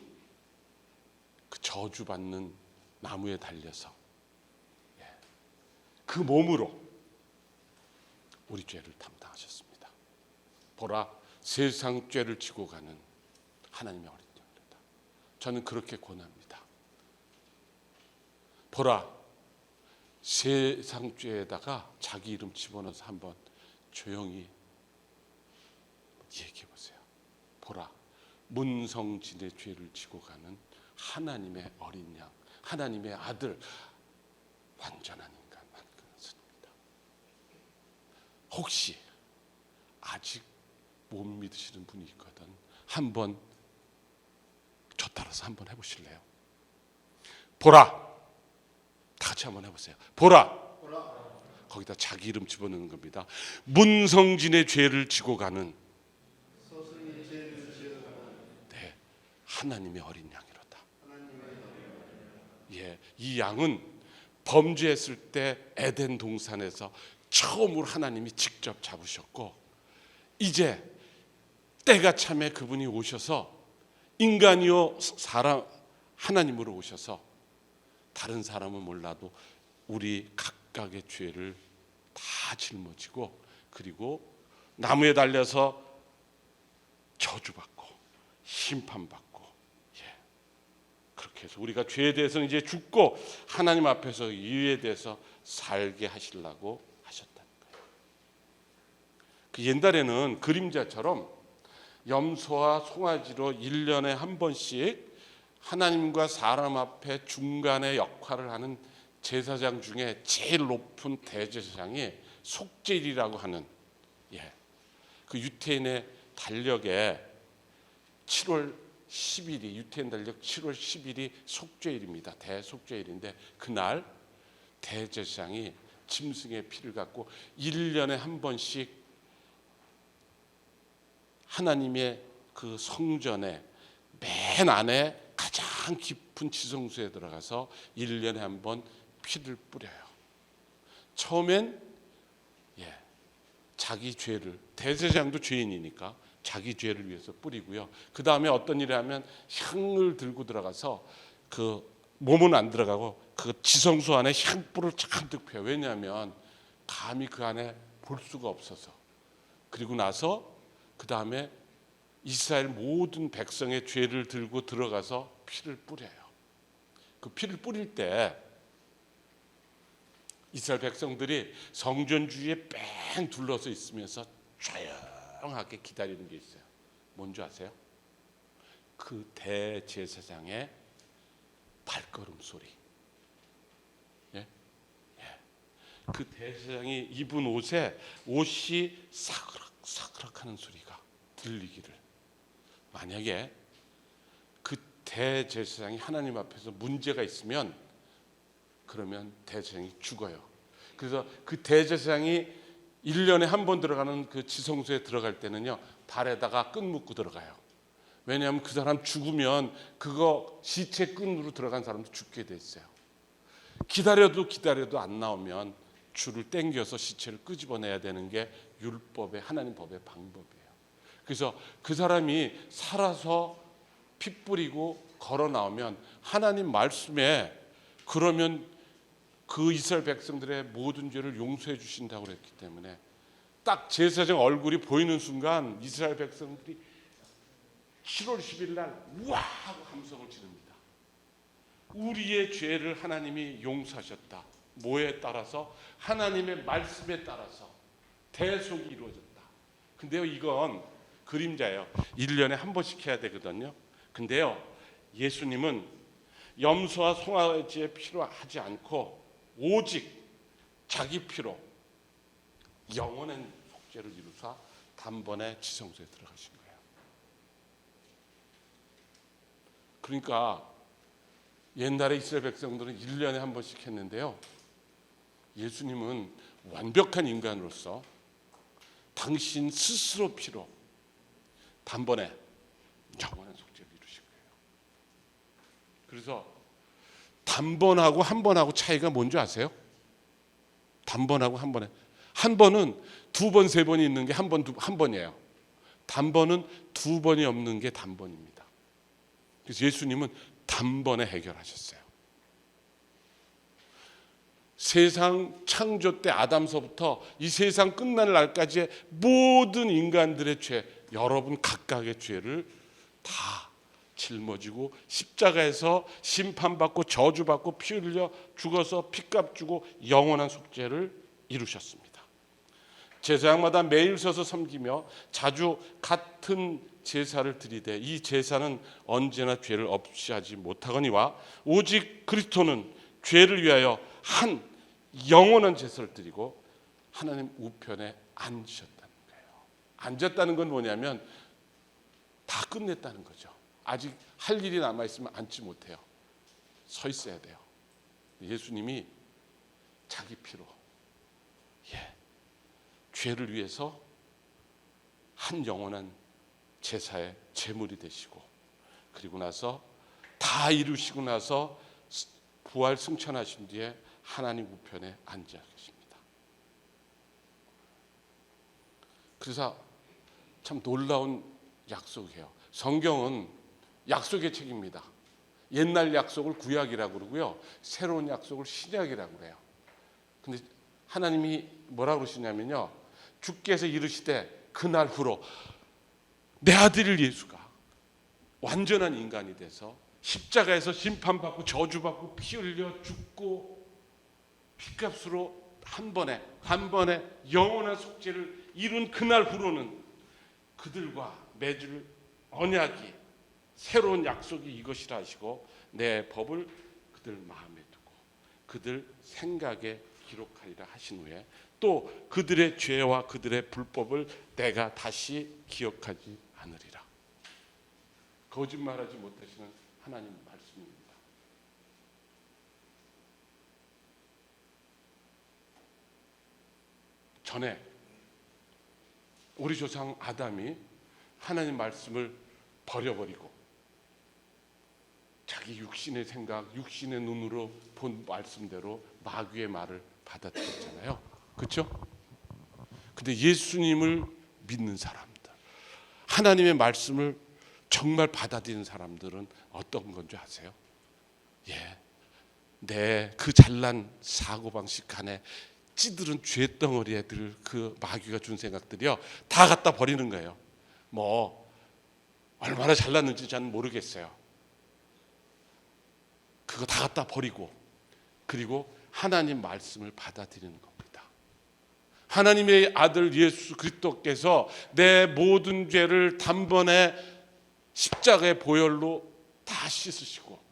그 저주받는 나무에 달려서 그 몸으로 우리 죄를 담당하셨습니다. 보라, 세상 죄를 지고 가는 하나님의 어린 양이다. 저는 그렇게 권합니다. 보라, 세상 죄에다가 자기 이름 집어넣어서 한번 조용히 얘기해 보세요. 보라, 문성진의 죄를 지고 가는 하나님의 어린 양, 하나님의 아들, 완전한 인간 만드셨습니다. 혹시 아직 못 믿으시는 분이 있거든, 한번 저 따라서 한번 해보실래요? 보라, 다 같이 한번 해보세요. 보라. 거기다 자기 이름 집어넣는 겁니다. 문성진의 죄를 지고 가는 네, 하나님의 어린 양이로다. 이 양은 범죄했을 때 에덴 동산에서 처음으로 하나님이 직접 잡으셨고, 이제 때가 참에 그분이 오셔서 인간이요 사람, 하나님으로 오셔서 다른 사람은 몰라도 우리 각각의 죄를 다 짊어지고 그리고 나무에 달려서 저주받고 심판받고 그렇게 해서 우리가 죄에 대해서는 이제 죽고 하나님 앞에서 이에 대해서 살게 하시려고 하셨다는 거예요. 그 옛날에는 그림자처럼 염소와 송아지로 1년에 한 번씩 하나님과 사람 앞에 중간에 역할을 하는 제사장 중에 제일 높은 대제사장이 속죄일이라고 하는 그 유태인의 달력에 7월 10일이 유태인 달력 7월 10일이 속죄일입니다. 대속죄일인데 그날 대제사장이 짐승의 피를 갖고 1년에 한 번씩 하나님의 그 성전에 맨 안에 가장 깊은 지성소에 들어가서 1년에 한 번 피를 뿌려요. 처음엔 자기 죄를, 대제사장도 죄인이니까 자기 죄를 위해서 뿌리고요. 그 다음에 어떤 일을 하면 향을 들고 들어가서 그 몸은 안 들어가고 그 지성소 안에 향불을 잔뜩 펴요. 왜냐하면 감히 그 안에 볼 수가 없어서. 그리고 나서 그 다음에 이스라엘 모든 백성의 죄를 들고 들어가서 피를 뿌려요. 그 피를 뿌릴 때 이스라엘 백성들이 성전 주위에 뺑 둘러서 있으면서 조용하게 기다리는 게 있어요. 뭔지 아세요? 그 대제사장의 발걸음 소리. 그 대제사장이 입은 옷이 사그락사그락 하는 소리가 들리기를. 만약에 그 대제사장이 하나님 앞에서 문제가 있으면 그러면 대제사장이 죽어요. 그래서 그 대제사장이 1년에 한 번 들어가는 그 지성소에 들어갈 때는요, 발에다가 끈 묶고 들어가요. 왜냐하면 그 사람 죽으면 그거 시체 끈으로 들어간 사람도 죽게 돼 있어요. 기다려도 안 나오면 줄을 당겨서 시체를 끄집어내야 되는 게 율법의 하나님 법의 방법이에요. 그래서 그 사람이 살아서 피 뿌리고 걸어 나오면 하나님 말씀에 그러면 그 이스라엘 백성들의 모든 죄를 용서해 주신다고 그랬기 때문에 딱 제사장 얼굴이 보이는 순간 이스라엘 백성들이 7월 10일 날 우와 하고 함성을 지릅니다. 우리의 죄를 하나님이 용서하셨다. 뭐에 따라서? 하나님의 말씀에 따라서 대속이 이루어졌다. 근데요, 이건 그림자예요. 1년에 한 번씩 해야 되거든요. 근데요, 예수님은 염소와 송아지의 피로 하지 않고 오직 자기 피로 영원한 속죄를 이루사 단번에 지성소에 들어가신 거예요. 그러니까 옛날에 이스라엘 백성들은 1년에 한 번씩 했는데요, 예수님은 완벽한 인간으로서 당신 스스로 피로 단번에 영원한 속죄를 이루신 거예요. 그래서 단번하고 한 번하고 차이가 뭔지 아세요? 단번하고 한 번에, 한 번은 두 번, 세 번이 있는 게 한 번이에요. 단번은 두 번이 없는 게 단번입니다. 그래서 예수님은 단번에 해결하셨어요. 세상 창조 때 아담서부터 이 세상 끝날 날까지의 모든 인간들의 죄, 여러분 각각의 죄를 다 짊어지고 십자가에서 심판받고 저주받고 피 흘려 죽어서 피값 주고 영원한 속죄를 이루셨습니다. 제사장마다 매일 서서 섬기며 자주 같은 제사를 드리되 이 제사는 언제나 죄를 없이 하지 못하거니와 오직 그리스도는 죄를 위하여 한 영원한 제사를 드리고 하나님 우편에 앉으셨다는 거예요. 앉았다는 건 뭐냐면 다 끝냈다는 거죠. 아직 할 일이 남아있으면 앉지 못해요. 서 있어야 돼요. 예수님이 자기 피로 죄를 위해서 한 영원한 제사의 제물이 되시고, 그리고 나서 다 이루시고 나서 부활 승천하신 뒤에 하나님 우편에 앉아 계십니다. 그래서 참 놀라운 약속이에요. 성경은 약속의 책입니다. 옛날 약속을 구약이라고 그러고요, 새로운 약속을 신약이라고 그래요. 근데 하나님이 뭐라고 그러시냐면요, 주께서 이르시되 그날 후로 내 아들 예수가 완전한 인간이 돼서 십자가에서 심판받고 저주받고 피 흘려 죽고 피값으로 한 번에 영원한 속죄를 이룬 그날 후로는 그들과 맺을 언약이, 새로운 약속이 이것이라 하시고 내 법을 그들 마음에 두고 그들 생각에 기록하리라 하신 후에 또 그들의 죄와 그들의 불법을 내가 다시 기억하지 않으리라. 거짓말하지 못하시는 하나님 말씀입니다. 전에 우리 조상 아담이 하나님 말씀을 버려버리고 자기 육신의 생각, 육신의 눈으로 본 말씀대로 마귀의 말을 받아들였잖아요. 그렇죠? 근데 예수님을 믿는 사람들, 하나님의 말씀을 정말 받아들이는 사람들은 어떤 건지 아세요? 내 그 잘난 사고방식 안에 찌들은 죄덩어리 애들, 그 마귀가 준 생각들이요, 다 갖다 버리는 거예요. 뭐 얼마나 잘났는지 저는 모르겠어요. 그거 다 갖다 버리고 그리고 하나님 말씀을 받아들이는 겁니다. 하나님의 아들 예수 그리스도께서 내 모든 죄를 단번에 십자가의 보혈로 다 씻으시고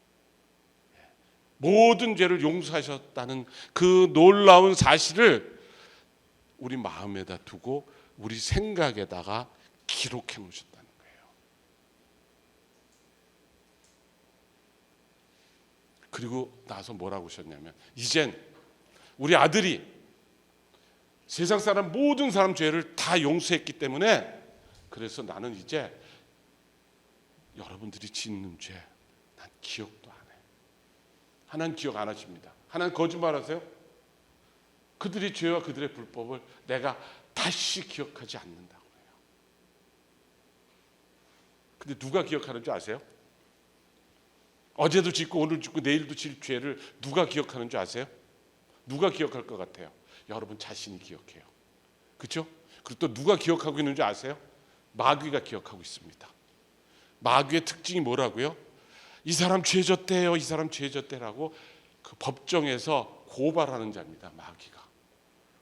모든 죄를 용서하셨다는 그 놀라운 사실을 우리 마음에다 두고 우리 생각에다가 기록해 놓으셨다는 거예요. 그리고 나서 뭐라고 하셨냐면, 이젠 우리 아들이 세상 사람 모든 사람 죄를 다 용서했기 때문에, 그래서 나는 이제 여러분들이 짓는 죄 난 기억도 안 해. 하나님 기억 안 하십니다. 하나님 거짓말하세요? 그들의 죄와 그들의 불법을 내가 다시 기억하지 않는다고 해요. 근데 누가 기억하는 줄 아세요? 어제도 짓고 오늘 짓고 내일도 질 죄를 누가 기억하는 줄 아세요? 누가 기억할 것 같아요? 여러분 자신이 기억해요. 그렇죠? 그리고 또 누가 기억하고 있는 줄 아세요? 마귀가 기억하고 있습니다. 마귀의 특징이 뭐라고요? 이 사람 죄 졌대요, 이 사람 죄 졌대라고 그 법정에서 고발하는 자입니다, 마귀가.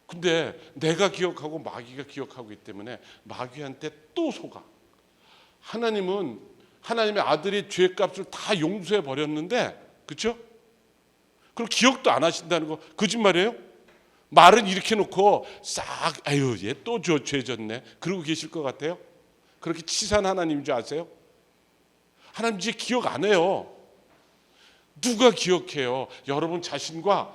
근데 내가 기억하고 마귀가 기억하고 있기 때문에 마귀한테 또 속아. 하나님은 하나님의 아들의 죄값을 다 용서해 버렸는데, 그렇죠? 그럼 기억도 안 하신다는 거 거짓말이에요? 말은 이렇게 놓고 싹 아유 얘 또 죄 졌네 그러고 계실 것 같아요? 그렇게 치사한 하나님인 줄 아세요? 하나님 이제 기억 안 해요. 누가 기억해요? 여러분 자신과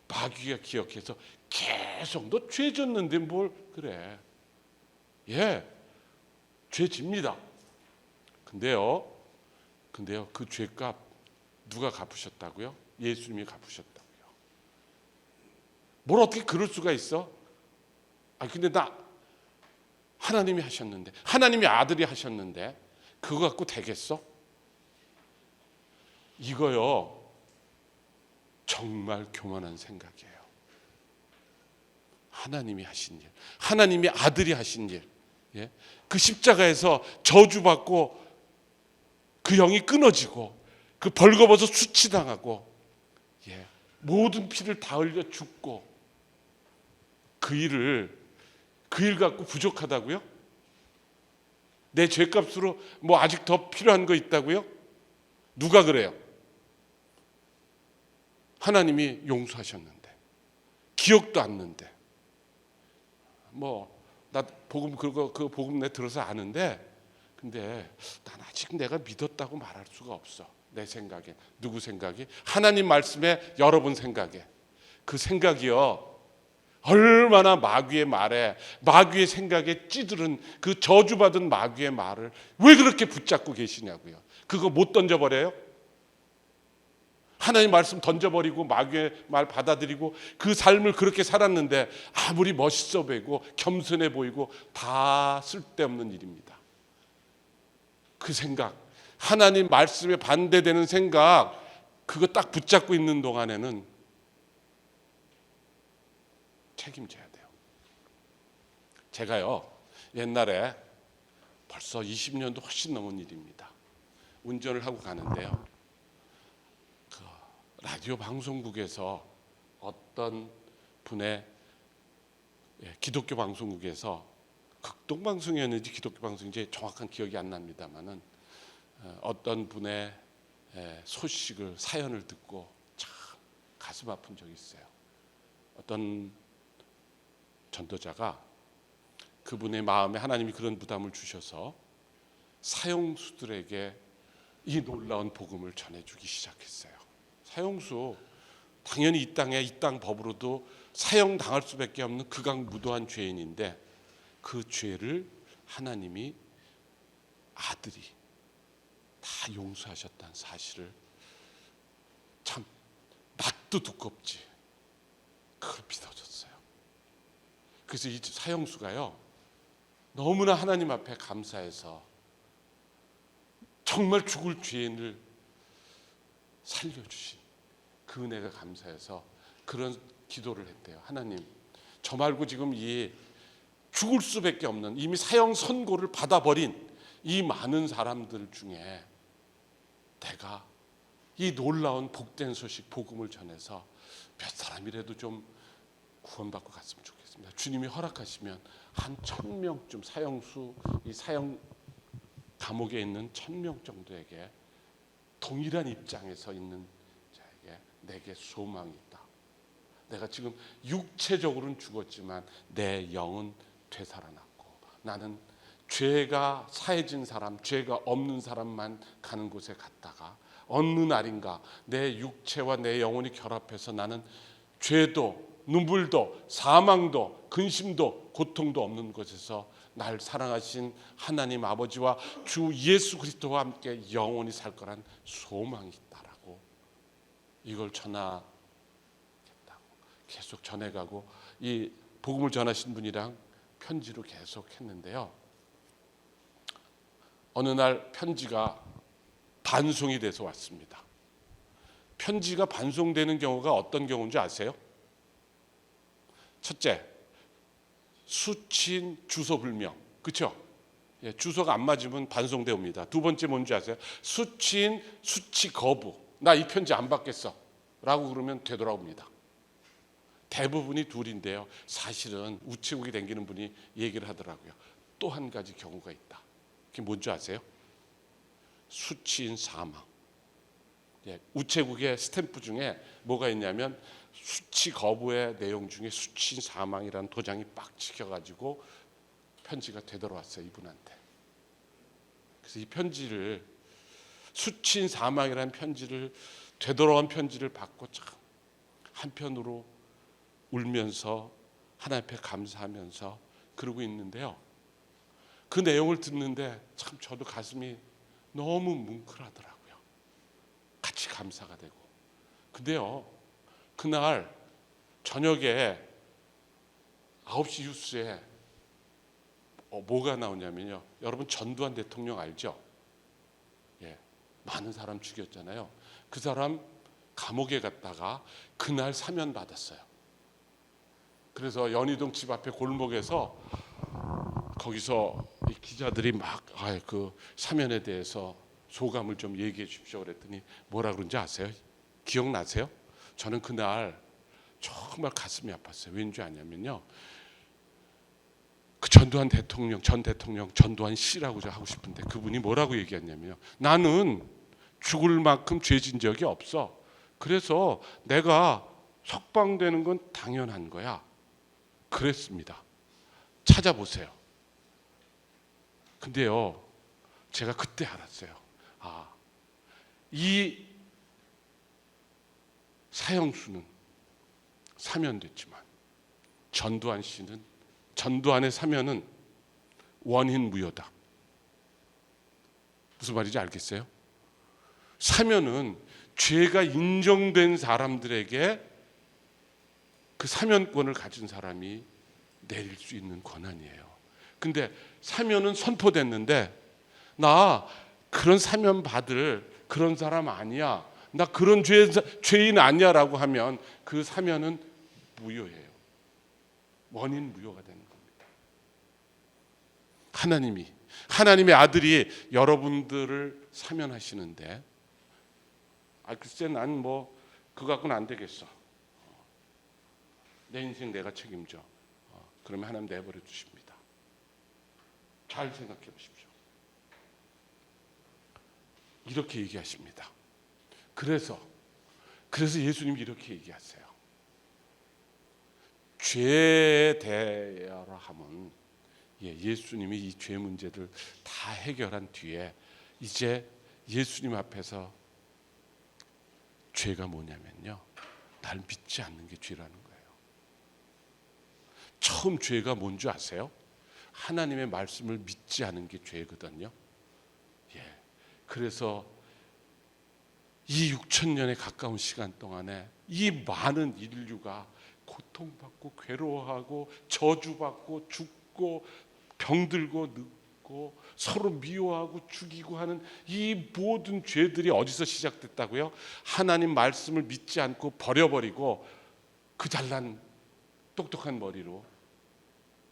마귀가 기억해서 계속 너 죄 졌는데 뭘 그래. 죄 집니다. 근데요 그 죄값 누가 갚으셨다고요? 예수님이 갚으셨다고요. 뭘 어떻게 그럴 수가 있어? 근데 나 하나님이 하셨는데, 하나님이 아들이 하셨는데 그거 갖고 되겠어? 이거요 정말 교만한 생각이에요. 하나님이 하신 일, 하나님이 아들이 하신 일, 그 십자가에서 저주받고 그 영이 끊어지고 그 벌거벗어 수치당하고 모든 피를 다 흘려 죽고 그 일 갖고 부족하다고요? 내 죄값으로 뭐 아직 더 필요한 거 있다고요? 누가 그래요? 하나님이 용서하셨는데, 기억도 않는데. 나 복음 그 복음 내 들어서 아는데, 근데 난 아직 내가 믿었다고 말할 수가 없어. 내 생각에, 누구 생각이? 하나님 말씀에 여러분 생각에. 그 생각이요 얼마나 마귀의 말에, 마귀의 생각에 찌들은 그 저주받은 마귀의 말을 왜 그렇게 붙잡고 계시냐고요. 그거 못 던져버려요? 하나님 말씀 던져버리고 마귀의 말 받아들이고 그 삶을 그렇게 살았는데 아무리 멋있어 보이고 겸손해 보이고 다 쓸데없는 일입니다. 그 생각, 하나님 말씀에 반대되는 생각, 그거 딱 붙잡고 있는 동안에는 책임져야 돼요. 제가요 옛날에 벌써 20년도 훨씬 넘은 일입니다. 운전을 하고 가는데요. 그 라디오 방송국에서 어떤 분의 기독교 방송국에서 극동 방송이었는지 기독교 방송인지 정확한 기억이 안 납니다만은 어떤 분의 소식을 사연을 듣고 참 가슴 아픈 적이 있어요. 어떤 전도자가 그분의 마음에 하나님이 그런 부담을 주셔서 사형수들에게 이 놀라운 복음을 전해주기 시작했어요. 사형수 당연히 이 땅 법으로도 사형당할 수밖에 없는 극악무도한 죄인인데 그 죄를 하나님이 아들이 다 용서하셨다는 사실을 참 낯도 두껍지 그걸 믿어줬어요. 그래서 이 사형수가요 너무나 하나님 앞에 감사해서 정말 죽을 죄인을 살려주신 그 은혜가 감사해서 그런 기도를 했대요. 하나님, 저 말고 지금 이 죽을 수밖에 없는 이미 사형 선고를 받아버린 이 많은 사람들 중에 내가 이 놀라운 복된 소식 복음을 전해서 몇 사람이라도 좀 구원받고 갔으면 좋겠습니다. 주님이 허락하시면 한 1000명쯤 사형수 이 사형 감옥에 있는 1000명 정도에게 동일한 입장에서 있는 자에게 내게 소망이 있다. 내가 지금 육체적으로는 죽었지만 내 영은 되살아났고 나는 죄가 사해진 사람, 죄가 없는 사람만 가는 곳에 갔다가 어느 날인가 내 육체와 내 영혼이 결합해서 나는 죄도 눈물도 사망도 근심도 고통도 없는 곳에서 날 사랑하신 하나님 아버지와 주 예수 그리스도와 함께 영원히 살 거란 소망이 있다라고 이걸 전하겠다고 계속 전해가고 이 복음을 전하신 분이랑 편지로 계속 했는데요. 어느 날 편지가 반송이 돼서 왔습니다. 편지가 반송되는 경우가 어떤 경우인지 아세요? 첫째, 수취인 주소 불명, 그렇죠? 예, 주소가 안 맞으면 반송돼 옵니다. 두 번째 뭔지 아세요? 수취인 수취 거부, 나 이 편지 안 받겠어 라고 그러면 되돌아옵니다. 대부분이 둘인데요. 사실은 우체국에 다니는 분이 얘기를 하더라고요. 또 한 가지 경우가 있다. 그게 뭔지 아세요? 수취인 사망. 예, 우체국의 스탬프 중에 뭐가 있냐면 수취 거부의 내용 중에 수취인 사망이라는 도장이 빡 찍혀가지고 편지가 되돌아왔어요, 이분한테. 그래서 이 편지를 수취인 사망이라는 편지를 되돌아온 편지를 받고 참 한편으로 울면서 하나님 앞에 감사하면서 그러고 있는데요. 그 내용을 듣는데 참 저도 가슴이 너무 뭉클하더라고요. 같이 감사가 되고. 근데요, 그날 저녁에 9시 뉴스에 뭐가 나오냐면요. 여러분 전두환 대통령 알죠? 예, 많은 사람 죽였잖아요. 그 사람 감옥에 갔다가 그날 사면 받았어요. 그래서 연희동 집 앞에 골목에서 거기서 이 기자들이 막 그 사면에 대해서 소감을 좀 얘기해 주십시오 그랬더니 뭐라 그런지 아세요? 기억나세요? 저는 그날 정말 가슴이 아팠어요. 왠지 아냐면요. 그 전두환 대통령, 전 대통령 전두환 씨라고 하고 싶은데 그분이 뭐라고 얘기했냐면요. 나는 죽을 만큼 죄진 적이 없어. 그래서 내가 석방되는 건 당연한 거야. 그랬습니다. 찾아보세요. 근데요, 제가 그때 알았어요. 이 사형수는 사면됐지만 전두환 씨는 전두환의 사면은 원인 무효다. 무슨 말인지 알겠어요? 사면은 죄가 인정된 사람들에게 그 사면권을 가진 사람이 내릴 수 있는 권한이에요. 근데 사면은 선포됐는데 나 그런 사면 받을 그런 사람 아니야. 나 그런 죄인 아니야 라고 하면 그 사면은 무효예요. 원인 무효가 되는 겁니다. 하나님의 아들이 여러분들을 사면하시는데, 글쎄 난 뭐 그거 갖고는 안 되겠어. 내 인생 내가 책임져. 그러면 하나님 내버려 두십니다. 잘 생각해 보십시오. 이렇게 얘기하십니다. 그래서 예수님이 이렇게 얘기하세요. 죄에 대하라 하면, 예수님이 이 죄 문제들 다 해결한 뒤에 이제 예수님 앞에서 죄가 뭐냐면요, 날 믿지 않는 게 죄라는 거예요. 처음 죄가 뭔 줄 아세요? 하나님의 말씀을 믿지 않은 게 죄거든요. 그래서 이 6,000년에 가까운 시간 동안에 이 많은 인류가 고통받고 괴로워하고 저주받고 죽고 병들고 늙고 서로 미워하고 죽이고 하는 이 모든 죄들이 어디서 시작됐다고요? 하나님 말씀을 믿지 않고 버려버리고 그 잘난 똑똑한 머리로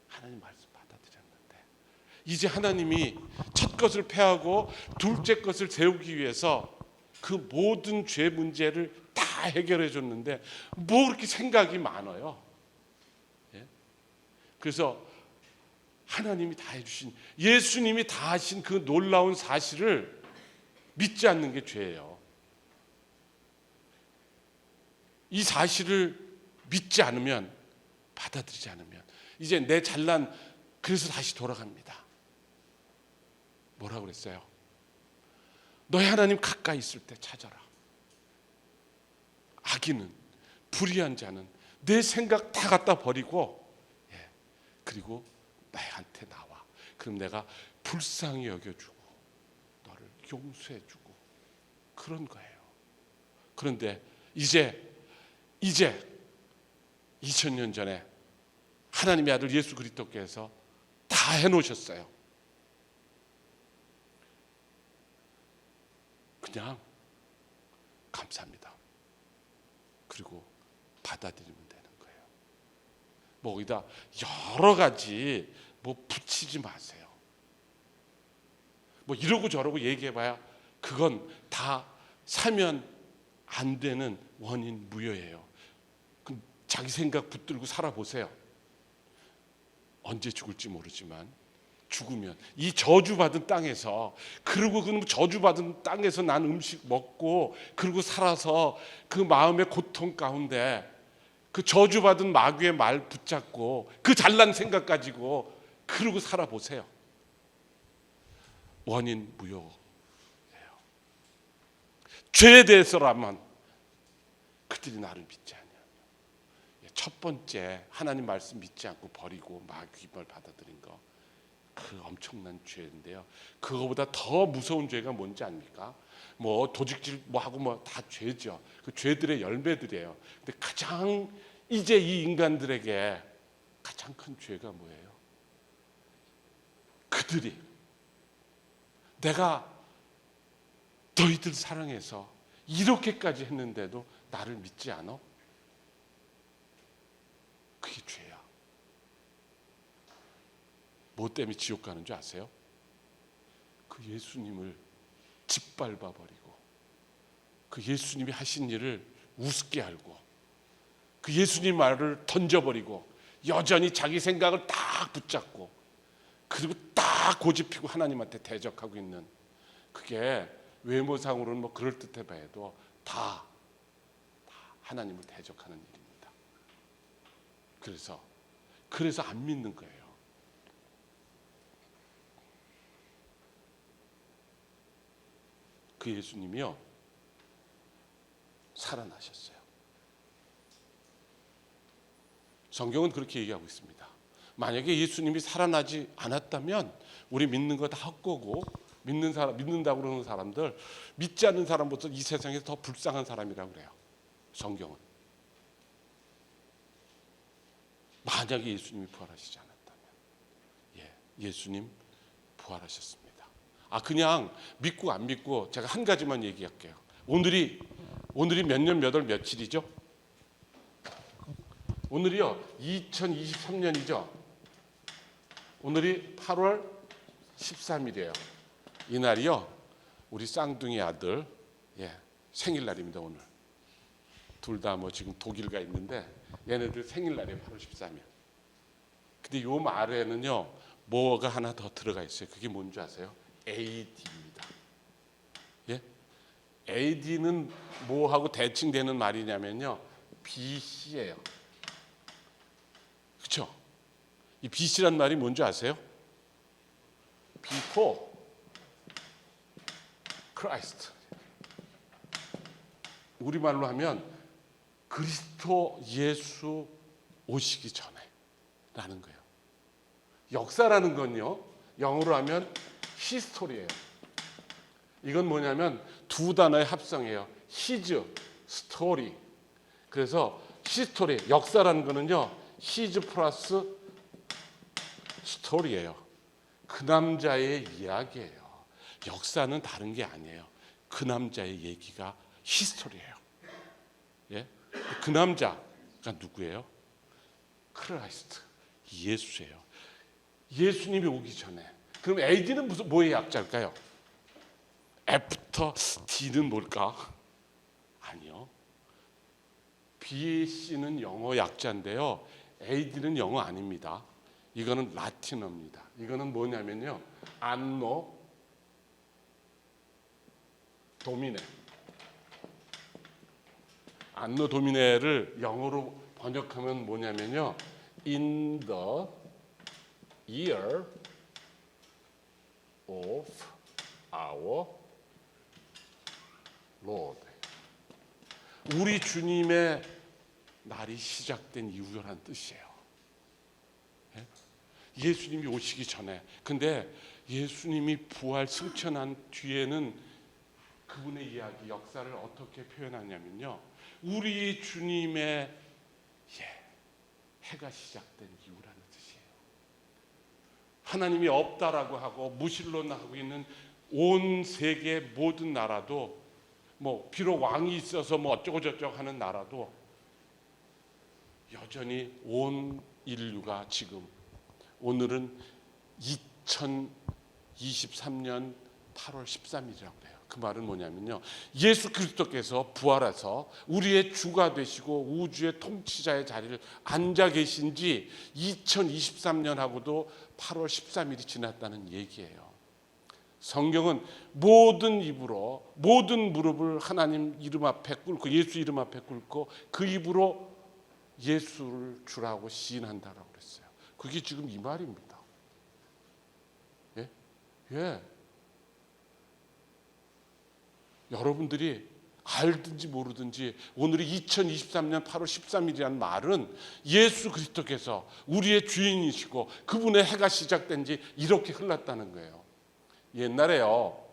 하나님 말씀 받아들였는데, 이제 하나님이 첫 것을 패하고 둘째 것을 세우기 위해서 그 모든 죄 문제를 다 해결해 줬는데 뭐 그렇게 생각이 많아요. 그래서 하나님이 다 해주신, 예수님이 다 하신 그 놀라운 사실을 믿지 않는 게 죄예요. 이 사실을 믿지 않으면, 받아들이지 않으면 이제 내 잘난, 그래서 다시 돌아갑니다. 뭐라고 그랬어요? 너희 하나님 가까이 있을 때 찾아라. 악인은, 불의한 자는 내 생각 다 갖다 버리고, 그리고 나한테 나와. 그럼 내가 불쌍히 여겨주고 너를 용서해주고 그런 거예요. 그런데 이제 2000년 전에 하나님의 아들 예수 그리스도께서 다 해놓으셨어요. 그냥 감사합니다. 그리고 받아들이면 되는 거예요. 뭐 거기다 여러 가지 뭐 붙이지 마세요. 뭐 이러고 저러고 얘기해봐야 그건 다 사면 안 되는 원인 무효예요. 그럼 자기 생각 붙들고 살아보세요. 언제 죽을지 모르지만 죽으면 이 저주받은 땅에서, 그리고 그 저주받은 땅에서 난 음식 먹고 그리고 살아서 그 마음의 고통 가운데 그 저주받은 마귀의 말 붙잡고 그 잘난 생각 가지고 그러고 살아보세요. 원인 무효예요. 죄에 대해서라면 그들이 나를 믿지 않냐. 첫 번째 하나님 말씀 믿지 않고 버리고 마귀 말 받아들인 거, 그 엄청난 죄인데요. 그거보다 더 무서운 죄가 뭔지 압니까? 뭐 도둑질 뭐 하고 뭐 다 죄죠. 그 죄들의 열매들이에요. 근데 가장 이제 이 인간들에게 가장 큰 죄가 뭐예요? 그들이 내가 너희들 사랑해서 이렇게까지 했는데도 나를 믿지 않아? 그게 죄야. 뭐 때문에 지옥 가는 줄 아세요? 그 예수님을 짓밟아 버리고 그 예수님이 하신 일을 우습게 알고 그 예수님 말을 던져버리고 여전히 자기 생각을 딱 붙잡고 그리고 딱 고집피고 하나님한테 대적하고 있는, 그게 외모상으로는 뭐 그럴듯해 봐도 다 하나님을 대적하는 일입니다. 그래서 안 믿는 거예요. 그 예수님이요, 살아나셨어요. 성경은 그렇게 얘기하고 있습니다. 만약에 예수님이 살아나지 않았다면 우리 믿는 거 다 헛거고, 믿는다고 그러는 사람들, 믿지 않는 사람보다 이 세상에서 더 불쌍한 사람이라고 그래요. 성경은. 만약에 예수님이 부활하시지 않았다면. 예수님 부활하셨습니다. 그냥 믿고 안 믿고 제가 한 가지만 얘기할게요. 오늘이 몇 년 몇 월 며칠이죠? 오늘이요 2023년이죠. 오늘이 8월 13일이에요. 이날이요 우리 쌍둥이 아들 생일날입니다. 오늘 둘 다 뭐 지금 독일 가 있는데 얘네들 생일날이에요. 8월 13일. 근데 요 말에는요 뭐가 하나 더 들어가 있어요. 그게 뭔지 아세요? AD입니다. 예? AD는 뭐하고 대칭되는 말이냐면요 BC예요. 그렇죠? 이 BC란 말이 뭔지 아세요? Before Christ. 우리말로 하면 그리스도 예수 오시기 전에 라는 거예요. 역사라는 건요 영어로 하면 히스토리예요. 이건 뭐냐면 두 단어의 합성이에요. His story. 그래서 히스토리 역사라는 거는요 His 플러스 스토리예요. 그 남자의 이야기예요. 역사는 다른 게 아니에요. 그 남자의 얘기가 히스토리예요. 예? 그 남자가 누구예요? 크라이스트, 예수예요. 예수님이 오기 전에. 그럼 AD는 무슨 뭐의 약자일까요? F부터 D는 뭘까? 아니요. BC는 영어 약자인데요. AD는 영어 아닙니다. 이거는 라틴어입니다. 이거는 뭐냐면요. 안노 도미네. 안노 도미네를 영어로 번역하면 뭐냐면요. In the year of our Lord. 우리 주님의 날이 시작된 이후라는 뜻이에요. 예수님이 오시기 전에. 근데 예수님이 부활 승천한 뒤에는 그분의 이야기, 역사를 어떻게 표현하냐면요. 우리 주님의 해가 시작된 이후라는 뜻이에요. 하나님이 없다라고 하고 무신론하고 있는 온 세계 모든 나라도 뭐 비록 왕이 있어서 뭐 어쩌고 저쩌고 하는 나라도 여전히 온 인류가 지금 오늘은 2023년 8월 13일이라고 해요. 그 말은 뭐냐면요. 예수 그리스도께서 부활해서 우리의 주가 되시고 우주의 통치자의 자리를 앉아 계신 지 2023년하고도 8월 13일이 지났다는 얘기예요. 성경은 모든 입으로 모든 무릎을 하나님 이름 앞에 꿇고 예수 이름 앞에 꿇고 그 입으로 예수를 주라고 시인한다라고 그랬어요. 그게 지금 이 말입니다. 예? 예. 여러분들이 알든지 모르든지 오늘이 2023년 8월 13일이라는 말은 예수 그리스도께서 우리의 주인이시고 그분의 해가 시작된 지 이렇게 흘렀다는 거예요. 옛날에요.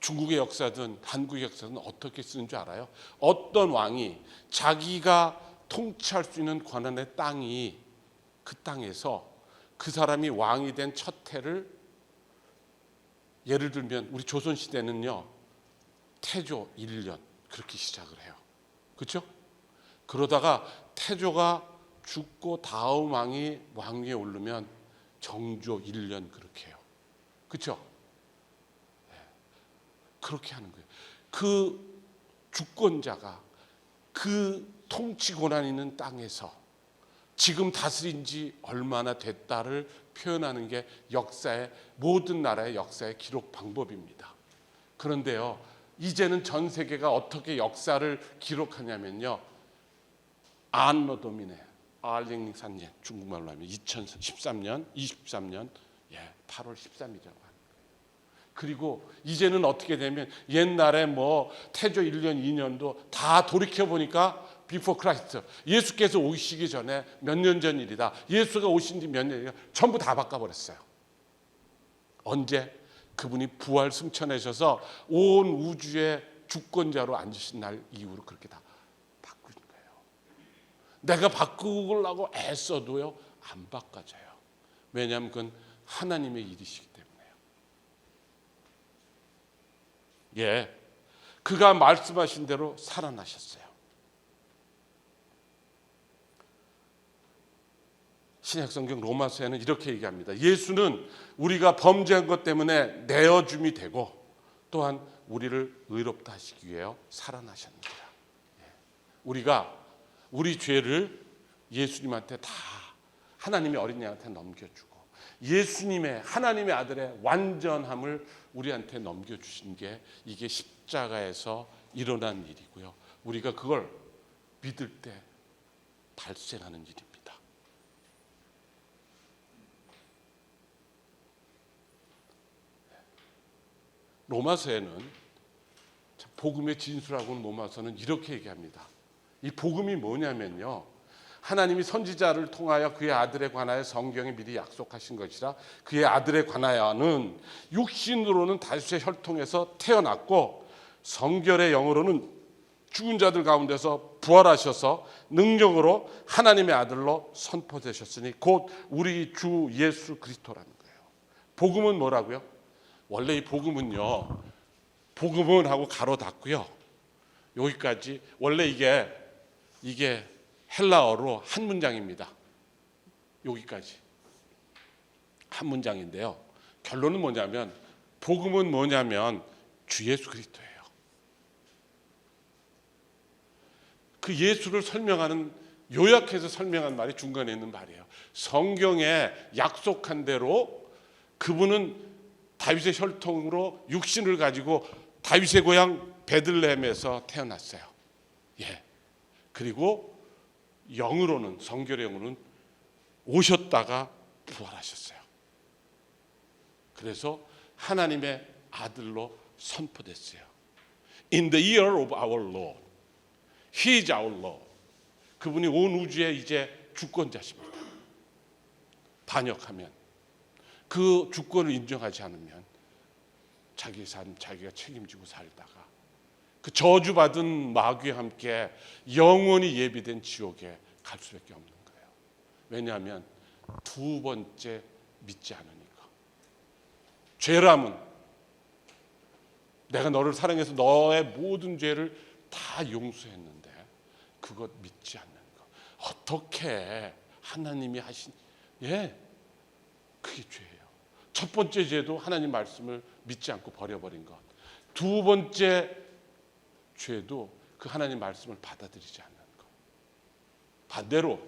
중국의 역사든 한국의 역사든 어떻게 쓰는 줄 알아요? 어떤 왕이 자기가 통치할 수 있는 권한의 땅이 그 땅에서 그 사람이 왕이 된 첫 해를 예를 들면 우리 조선시대는요 태조 1년 그렇게 시작을 해요. 그렇죠? 그러다가 태조가 죽고 다음 왕이 왕위에 오르면 정조 1년 그렇게 해요. 그렇죠? 그렇게 하는 거예요. 그 주권자가 그 통치 권한 있는 땅에서 지금 다스린 지 얼마나 됐다를 표현하는 게 역사의 모든 나라의 역사의 기록 방법입니다. 그런데요, 이제는 전 세계가 어떻게 역사를 기록하냐면요, 안노 도미네, 알링산예 중국말로 하면 2013년, 23년 8월 13일이라고 합니다. 그리고 이제는 어떻게 되면 옛날에 뭐 태조 1년, 2년도 다 돌이켜 보니까 비포 크라이스트 예수께서 오시기 전에 몇 년 전 일이다. 예수가 오신 지 몇 년이다. 전부 다 바꿔버렸어요. 언제? 그분이 부활 승천하셔서 온 우주의 주권자로 앉으신 날 이후로 그렇게 다 바꾼 거예요. 내가 바꾸려고 애써도요 안 바꿔져요. 왜냐하면 그건 하나님의 일이시기 때문에요. 그가 말씀하신 대로 살아나셨어요. 신약성경 로마서에는 이렇게 얘기합니다. 예수는 우리가 범죄한 것 때문에 내어줌이 되고 또한 우리를 의롭다 하시기 위해 살아나셨느니라. 우리가 우리 죄를 예수님한테 다 하나님의 어린 양한테 넘겨주고 예수님의 하나님의 아들의 완전함을 우리한테 넘겨주신 게 이게 십자가에서 일어난 일이고요. 우리가 그걸 믿을 때 발생하는 일입니다. 로마서에는 복음의 진수라고는 로마서는 이렇게 얘기합니다. 이 복음이 뭐냐면요, 하나님이 선지자를 통하여 그의 아들에 관하여 성경에 미리 약속하신 것이라. 그의 아들에 관하여는 육신으로는 다윗의 혈통에서 태어났고 성결의 영으로는 죽은 자들 가운데서 부활하셔서 능력으로 하나님의 아들로 선포되셨으니 곧 우리 주 예수 그리스도라는 거예요. 복음은 뭐라고요? 원래 이 복음은요, 복음은 하고 가로 닫고요, 여기까지. 원래 이게 헬라어로 한 문장입니다. 여기까지 한 문장인데요, 결론은 뭐냐면 복음은 뭐냐면 주 예수 그리스도예요. 그 예수를 설명하는, 요약해서 설명한 말이 중간에 있는 말이에요. 성경에 약속한 대로 그분은 다윗의 혈통으로 육신을 가지고 다윗의 고향 베들레헴에서 태어났어요. 예. 그리고 영으로는, 성결의 영으로는 오셨다가 부활하셨어요. 그래서 하나님의 아들로 선포됐어요. In the year of our Lord, He is our Lord. 그분이 온 우주의 이제 주권자십니다. 반역하면, 그 주권을 인정하지 않으면 자기 삶 자기가 책임지고 살다가 그 저주받은 마귀와 함께 영원히 예비된 지옥에 갈 수밖에 없는 거예요. 왜냐하면 두 번째 믿지 않으니까. 죄람은 내가 너를 사랑해서 너의 모든 죄를 다 용서했는데 그것 믿지 않는 거. 어떻게 하나님이 하신, 그게 죄예요. 첫 번째 죄도 하나님 말씀을 믿지 않고 버려버린 것. 두 번째 죄도 그 하나님 말씀을 받아들이지 않는 것. 반대로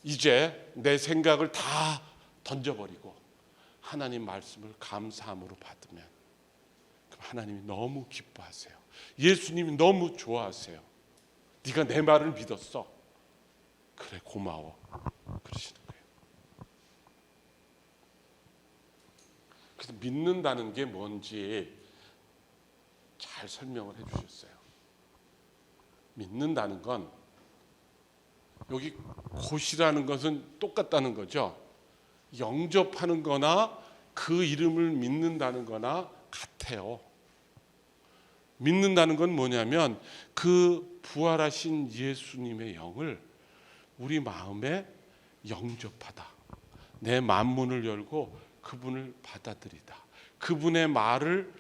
이제 내 생각을 다 던져버리고 하나님 말씀을 감사함으로 받으면 그럼 하나님이 너무 기뻐하세요. 예수님이 너무 좋아하세요. 네가 내 말을 믿었어. 그래, 고마워. 그러시는 거예요. 그래서 믿는다는 게 뭔지 잘 설명을 해주셨어요. 믿는다는 건, 여기 곧이라는 것은 똑같다는 거죠. 영접하는 거나 그 이름을 믿는다는 거나 같아요. 믿는다는 건 뭐냐면 그 부활하신 예수님의 영을 우리 마음에 영접하다. 내 만문을 열고 그분을 받아들이다. 그분의 말을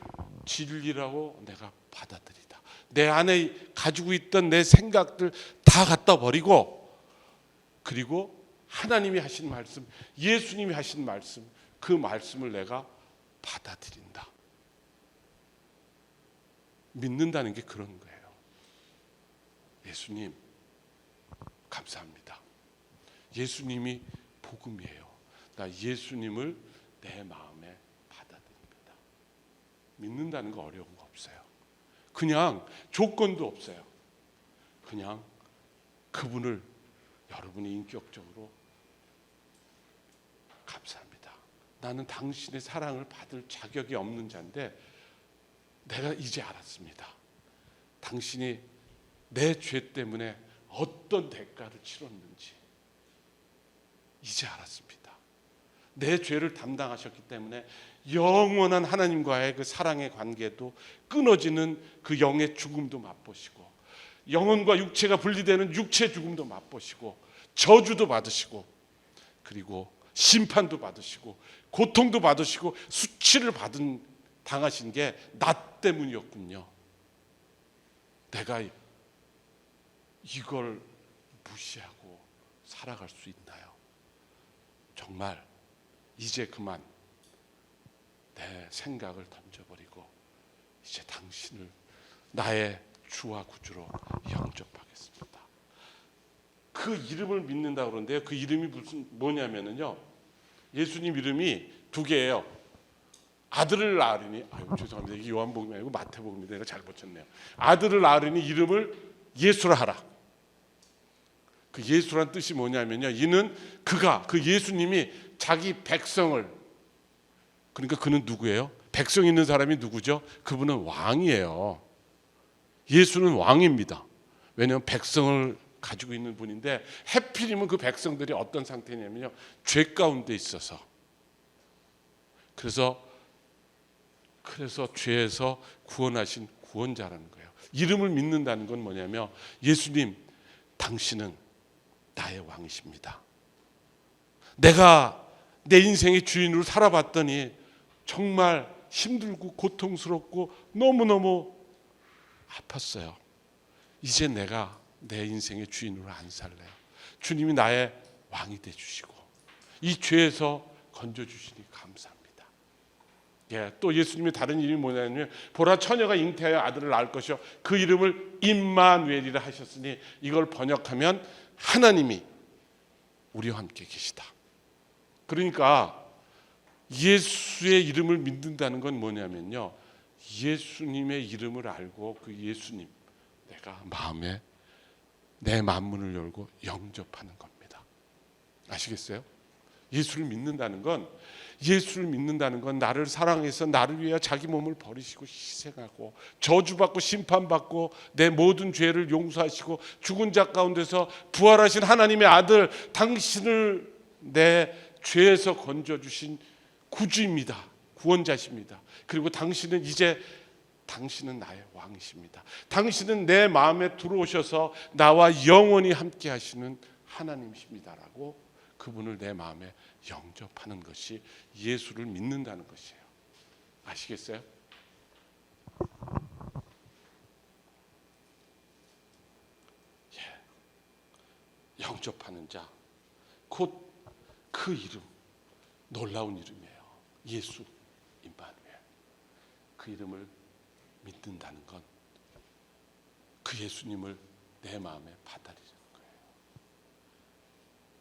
진리라고 내가 받아들이다. 내 안에 가지고 있던 내 생각들 다 갖다 버리고, 그리고 하나님이 하신 말씀, 예수님이 하신 말씀, 그 말씀을 내가 받아들인다. 믿는다는 게 그런 거예요. 예수님 감사합니다. 예수님이 복음이에요. 나 예수님을 내 마음에 받아들입니다. 믿는다는 거 어려운 거 없어요. 그냥 조건도 없어요. 그냥 그분을 여러분이 인격적으로 감사합니다. 나는 당신의 사랑을 받을 자격이 없는 자인데 내가 이제 알았습니다. 당신이 내 죄 때문에 어떤 대가를 치렀는지 이제 알았습니다. 내 죄를 담당하셨기 때문에 영원한 하나님과의 그 사랑의 관계도 끊어지는 그 영의 죽음도 맛보시고, 영혼과 육체가 분리되는 육체 죽음도 맛보시고, 저주도 받으시고, 그리고 심판도 받으시고, 고통도 받으시고, 수치를 당하신 게 나 때문이었군요. 내가 이걸 무시하고 살아갈 수 있나요? 정말 이제 그만 내 생각을 던져버리고 이제 당신을 나의 주와 구주로 영접하겠습니다. 그 이름을 믿는다고 그러는데요. 그 이름이 뭐냐면요. 예수님 이름이 두 개예요. 아들을 낳으리니, 죄송합니다. 이게 요한복음이 아니고 마태복음입니다. 내가 잘못 쳤네요. 아들을 낳으리니 이름을 예수라 하라. 그 예수란 뜻이 뭐냐면요. 이는 그가, 그 예수님이 자기 백성을, 그러니까 그는 누구예요? 백성 있는 사람이 누구죠? 그분은 왕이에요. 예수는 왕입니다. 왜냐하면 백성을 가지고 있는 분인데, 해필이면 그 백성들이 어떤 상태냐면요, 죄 가운데 있어서, 그래서 죄에서 구원하신 구원자라는 거예요. 이름을 믿는다는 건 뭐냐면, 예수님 당신은 나의 왕이십니다. 내가 내 인생의 주인으로 살아봤더니 정말 힘들고 고통스럽고 너무너무 아팠어요. 이제 내가 내 인생의 주인으로 안 살래요. 주님이 나의 왕이 되주시고 이 죄에서 건져주시니 감사합니다. 예, 또 예수님의 다른 이름이 뭐냐면, 보라 처녀가 잉태하여 아들을 낳을 것이요 그 이름을 임마누엘이라 하셨으니, 이걸 번역하면 하나님이 우리와 함께 계시다. 그러니까 예수의 이름을 믿는다는 건 뭐냐면요, 예수님의 이름을 알고 그 예수님, 내가 마음에 내 만문을 열고 영접하는 겁니다. 아시겠어요? 예수를 믿는다는 건 나를 사랑해서 나를 위해 자기 몸을 버리시고 희생하고 저주받고 심판받고 내 모든 죄를 용서하시고 죽은 자 가운데서 부활하신 하나님의 아들, 당신을 내 죄에서 건져주신 구주입니다. 구원자십니다. 그리고 당신은 나의 왕이십니다. 당신은 내 마음에 들어오셔서 나와 영원히 함께 하시는 하나님이십니다라고 그분을 내 마음에 영접하는 것이 예수를 믿는다는 것이에요. 아시겠어요? 예. 영접하는 자, 곧 그 이름, 놀라운 이름이에요. 예수 임마누엘. 그 이름을 믿는다는 건 그 예수님을 내 마음에 받아들이는 거예요.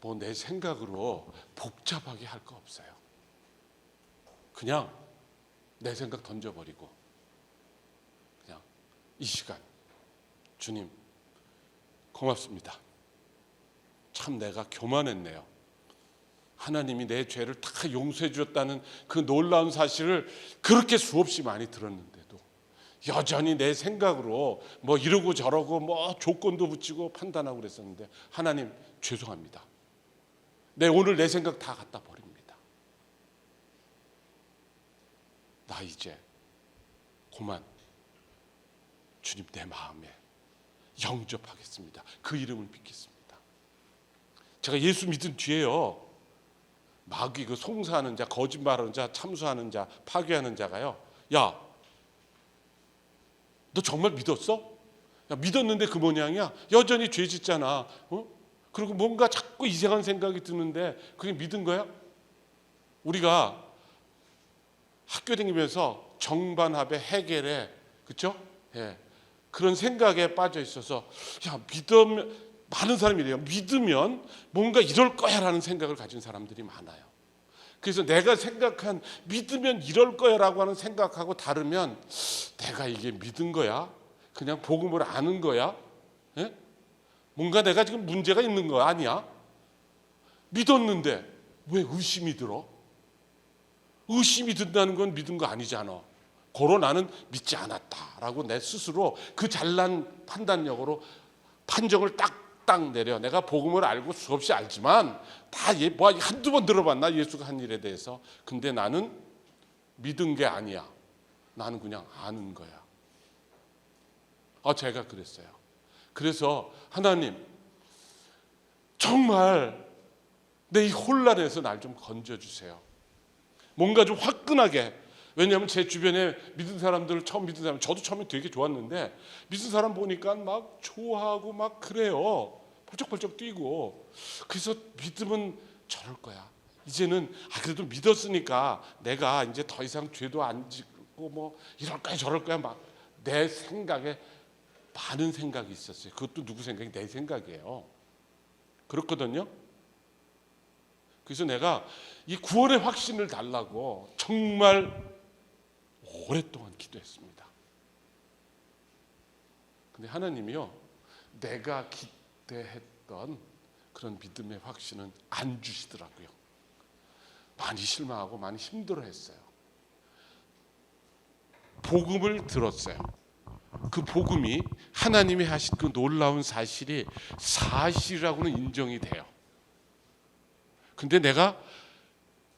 뭐 내 생각으로 복잡하게 할 거 없어요. 그냥 내 생각 던져버리고 그냥 이 시간, 주님 고맙습니다. 참 내가 교만했네요. 하나님이 내 죄를 다 용서해 주셨다는 그 놀라운 사실을 그렇게 수없이 많이 들었는데도 여전히 내 생각으로 뭐 이러고 저러고 뭐 조건도 붙이고 판단하고 그랬었는데, 하나님 죄송합니다. 오늘 내 생각 다 갖다 버립니다. 나 이제 그만 주님 내 마음에 영접하겠습니다. 그 이름을 믿겠습니다. 제가 예수 믿은 뒤에요, 마귀, 그 송사하는 자, 거짓말하는 자, 참수하는 자, 파괴하는 자가요, 야, 너 정말 믿었어? 야, 믿었는데 그 모양이야? 여전히 죄 짓잖아. 그리고 뭔가 자꾸 이상한 생각이 드는데 그게 믿은 거야? 우리가 학교 다니면서 정반합의 해결에, 그렇죠? 예, 그런 생각에 빠져 있어서, 야, 믿으면, 많은 사람이 이래요. 믿으면 뭔가 이럴 거야라는 생각을 가진 사람들이 많아요. 그래서 내가 생각한 믿으면 이럴 거야라고 하는 생각하고 다르면, 내가 이게 믿은 거야? 그냥 복음을 아는 거야? 예? 뭔가 내가 지금 문제가 있는 거 아니야? 믿었는데 왜 의심이 들어? 의심이 든다는 건 믿은 거 아니잖아. 고로 나는 믿지 않았다라고 내 스스로 그 잘난 판단력으로 판정을 딱딱 내려. 내가 복음을 알고 수없이 알지만 다 뭐 한두 번 들어봤나, 예수가 한 일에 대해서. 근데 나는 믿은 게 아니야. 나는 그냥 아는 거야. 제가 그랬어요. 그래서 하나님, 정말 내 이 혼란에서 날 좀 건져주세요. 뭔가 좀 화끈하게. 왜냐하면 제 주변에 믿은 사람들, 처음 믿은 사람, 저도 처음에 되게 좋았는데 믿은 사람 보니까 막 좋아하고 막 그래요. 펄쩍펄쩍 뛰고. 그래서 믿으면 저럴 거야, 이제는 그래도 믿었으니까 내가 이제 더 이상 죄도 안 짓고 뭐 이럴 거야 저럴 거야 막 내 생각에 많은 생각이 있었어요. 그것도 누구 생각이? 내 생각이에요. 그렇거든요. 그래서 내가 이 구원의 확신을 달라고 정말 오랫동안 기도했습니다. 근데 하나님이요, 내가 기대했던 그런 믿음의 확신은 안 주시더라고요. 많이 실망하고 많이 힘들어했어요. 복음을 들었어요. 그 복음이 하나님이 하신 그 놀라운 사실이 사실이라고는 인정이 돼요. 근데 내가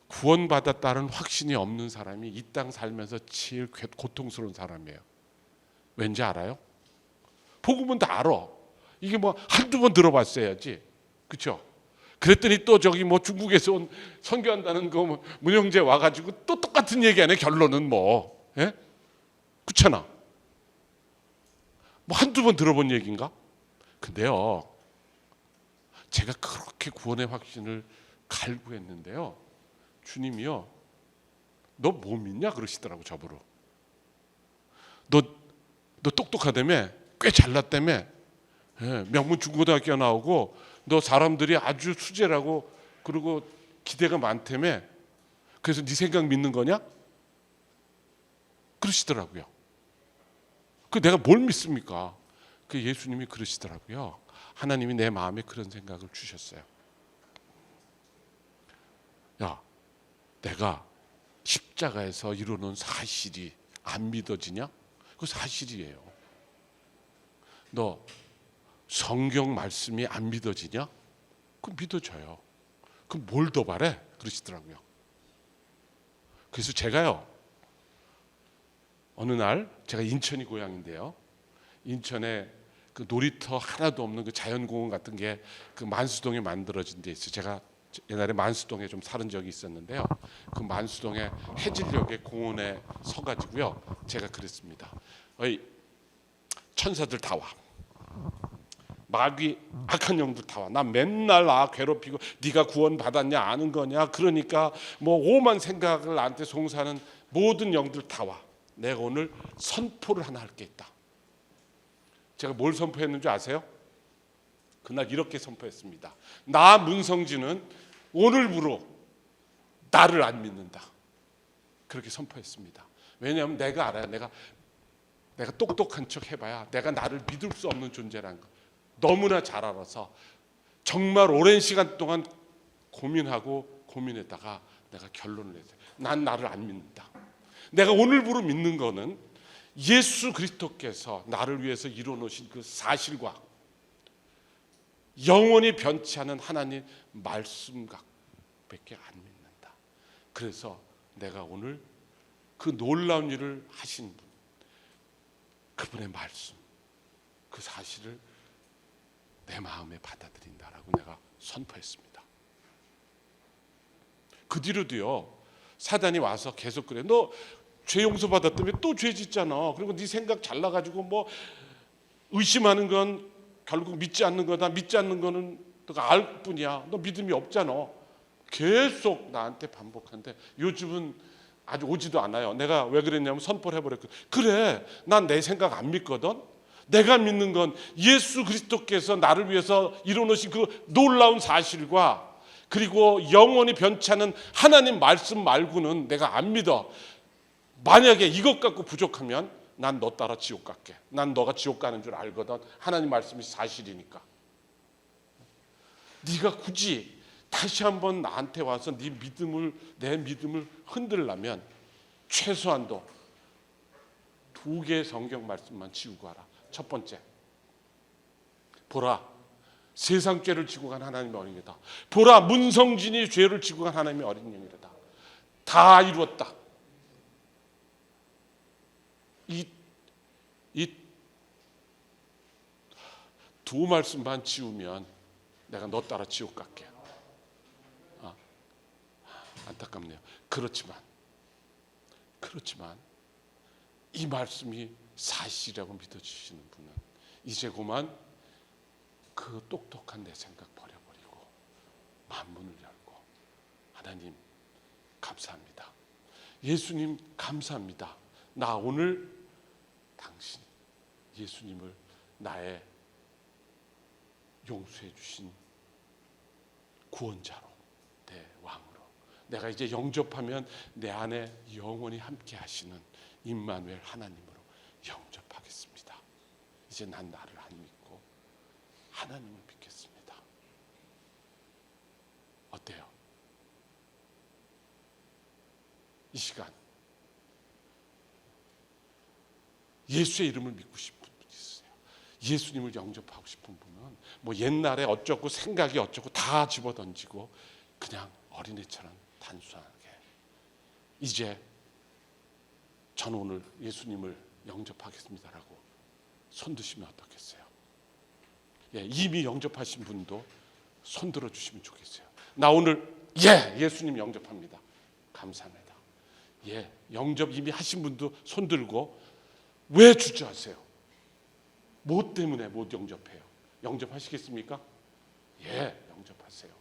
구원받았다는 확신이 없는 사람이 이 땅 살면서 제일 고통스러운 사람이에요. 왠지 알아요? 복음은 다 알아. 이게 뭐 한두 번 들어봤어야지. 그렇죠? 그랬더니 또 저기 뭐 중국에서 온 선교한다는 거 문영재 와가지고 또 똑같은 얘기하네. 결론은 뭐, 예? 그렇잖아. 뭐 한두 번 들어본 얘기인가? 근데요, 제가 그렇게 구원의 확신을 갈구했는데요, 주님이요, 너 뭐 믿냐 그러시더라고. 저보러. 너 똑똑하다며, 꽤 잘났다며, 예, 명문 중고등학교 나오고 너 사람들이 아주 수재라고 그리고 기대가 많다며, 그래서 네 생각 믿는 거냐? 그러시더라고요. 그 내가 뭘 믿습니까? 그 예수님이 그러시더라고요. 하나님이 내 마음에 그런 생각을 주셨어요. 야, 내가 십자가에서 이루는 사실이 안 믿어지냐? 그 사실이에요. 너 성경 말씀이 안 믿어지냐? 그 믿어져요. 그럼 뭘 더 바래? 그러시더라고요. 그래서 제가요, 어느 날 제가 인천이 고향인데요, 인천에 그 놀이터 하나도 없는 그 자연공원 같은 게 그 만수동에 만들어진 데 있어요. 제가 옛날에 만수동에 좀 살은 적이 있었는데요, 그 만수동의 해질녘의 공원에 서가지고요, 제가 그랬습니다. 어이, 천사들 다 와. 마귀 악한 영들 다 와. 나 맨날 괴롭히고 네가 구원 받았냐 아는 거냐, 그러니까 뭐 오만 생각을 나한테 송사하는 모든 영들 다 와. 내가 오늘 선포를 하나 할 게 있다. 제가 뭘 선포했는지 아세요? 그날 이렇게 선포했습니다. 나 문성진은 오늘부로 나를 안 믿는다. 그렇게 선포했습니다. 왜냐하면 내가 알아요. 내가 똑똑한 척 해봐야 내가 나를 믿을 수 없는 존재라는 거 너무나 잘 알아서 정말 오랜 시간 동안 고민했다가 내가 결론을 냈어요. 난 나를 안 믿는다. 내가 오늘부로 믿는 거는 예수 그리스도께서 나를 위해서 이루어놓으신 그 사실과 영원히 변치 않은 하나님 말씀밖에 안 믿는다. 그래서 내가 오늘 그 놀라운 일을 하신 분, 그분의 말씀, 그 사실을 내 마음에 받아들인다라고 내가 선포했습니다. 그 뒤로도요, 사단이 와서 계속 그래. 너 죄 용서 받았다며 또 죄 짓잖아. 그리고 네 생각 잘나가지고 뭐 의심하는 건 결국 믿지 않는 거다. 믿지 않는 거는 너가 알 뿐이야. 너 믿음이 없잖아. 계속 나한테 반복하는데 요즘은 아주 오지도 않아요. 내가 왜 그랬냐면 선포를 해버렸거든. 그래, 난 내 생각 안 믿거든. 내가 믿는 건 예수 그리스도께서 나를 위해서 이루어놓으신 그 놀라운 사실과 그리고 영원히 변치 않은 하나님 말씀 말고는 내가 안 믿어. 만약에 이것 갖고 부족하면 난 너 따라 지옥 갈게. 난 너가 지옥 가는 줄 알거든. 하나님 말씀이 사실이니까. 네가 굳이 다시 한번 나한테 와서 내 믿음을 흔들려면 최소한도 2개의 성경 말씀만 지우고 와라. 첫 번째, 보라, 세상 죄를 지고 간 하나님의 어린 양이다. 보라, 문성진이 죄를 지고 간 하나님의 어린 양이다. 다 이루었다. 이 두 말씀만 지우면 내가 너 따라 지옥 갈게. 안타깝네요. 그렇지만 이 말씀이 사실이라고 믿어주시는 분은 이제 그만 그 똑똑한 내 생각 버려버리고 만문을 열고 하나님 감사합니다. 예수님 감사합니다. 나 오늘 당신 예수님을 나의 용서해 주신 구원자로, 내 왕으로, 내가 이제 영접하면 내 안에 영원히 함께 하시는 임마누엘 하나님으로 영접하겠습니다. 이제 난 나를 안 믿고 하나님을 믿겠습니다. 어때요? 이 시간 예수의 이름을 믿고 싶은 분 있으세요? 예수님을 영접하고 싶은 분은 뭐 옛날에 어쩌고 생각이 어쩌고 다 집어던지고 그냥 어린애처럼 단순하게 이제 저는 오늘 예수님을 영접하겠습니다라고 손 드시면 어떻겠어요? 예, 이미 영접하신 분도 손 들어주시면 좋겠어요. 나 오늘 예수님 영접합니다. 감사합니다. 예, 영접 이미 하신 분도 손 들고. 왜 주저하세요? 뭐 때문에 못 영접해요? 영접하시겠습니까? 예, 영접하세요.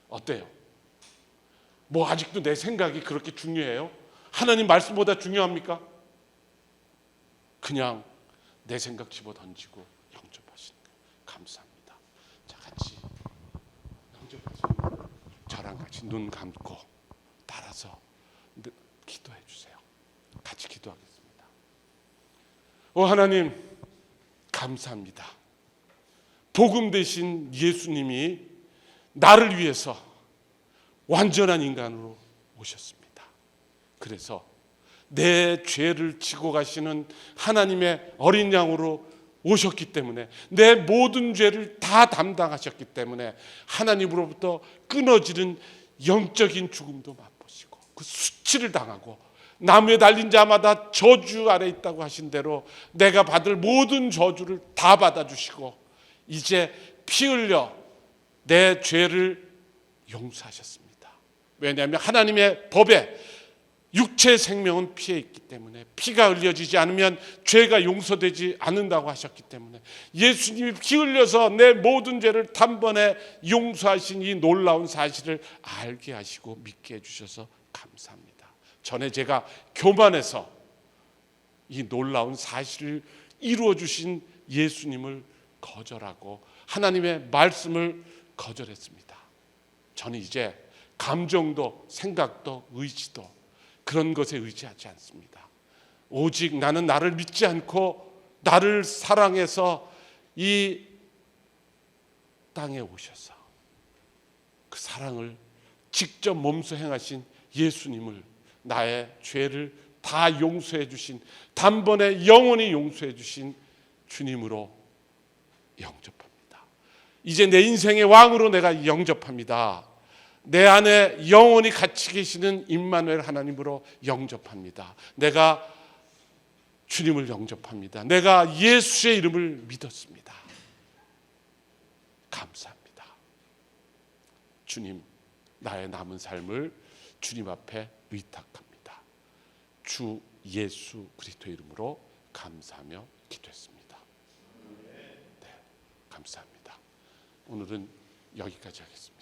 어때요? 뭐 아직도 내 생각이 그렇게 중요해요? 하나님 말씀보다 중요합니까? 그냥 내 생각 집어던지고 영접하시는 거예요. 감사합니다. 자, 같이 영접하시는 저랑 같이 눈 감고 따라서 기도해 주세요. 같이 기도하겠습니다. 하나님 감사합니다. 복음 되신 예수님이 나를 위해서 완전한 인간으로 오셨습니다. 그래서 내 죄를 지고 가시는 하나님의 어린 양으로 오셨기 때문에, 내 모든 죄를 다 담당하셨기 때문에 하나님으로부터 끊어지는 영적인 죽음도 맛보시고 그 수치를 당하고 나무에 달린 자마다 저주 아래 있다고 하신 대로 내가 받을 모든 저주를 다 받아주시고 이제 피 흘려 내 죄를 용서하셨습니다. 왜냐하면 하나님의 법에 육체의 생명은 피에 있기 때문에 피가 흘려지지 않으면 죄가 용서되지 않는다고 하셨기 때문에 예수님이 피 흘려서 내 모든 죄를 단번에 용서하신 이 놀라운 사실을 알게 하시고 믿게 해주셔서 감사합니다. 전에 제가 교만해서 이 놀라운 사실을 이루어 주신 예수님을 거절하고 하나님의 말씀을 거절했습니다. 저는 이제 감정도 생각도 의지도 그런 것에 의지하지 않습니다. 오직 나는 나를 믿지 않고 나를 사랑해서 이 땅에 오셔서 그 사랑을 직접 몸소 행하신 예수님을, 나의 죄를 다 용서해 주신, 단번에 영원히 용서해 주신 주님으로 영접합니다. 이제 내 인생의 왕으로 내가 영접합니다. 내 안에 영원히 같이 계시는 임마누엘 하나님으로 영접합니다. 내가 주님을 영접합니다. 내가 예수의 이름을 믿었습니다. 감사합니다. 주님, 나의 남은 삶을 주님 앞에 의탁합니다. 주 예수 그리스도의 이름으로 감사하며 기도했습니다. 네, 감사합니다. 오늘은 여기까지 하겠습니다.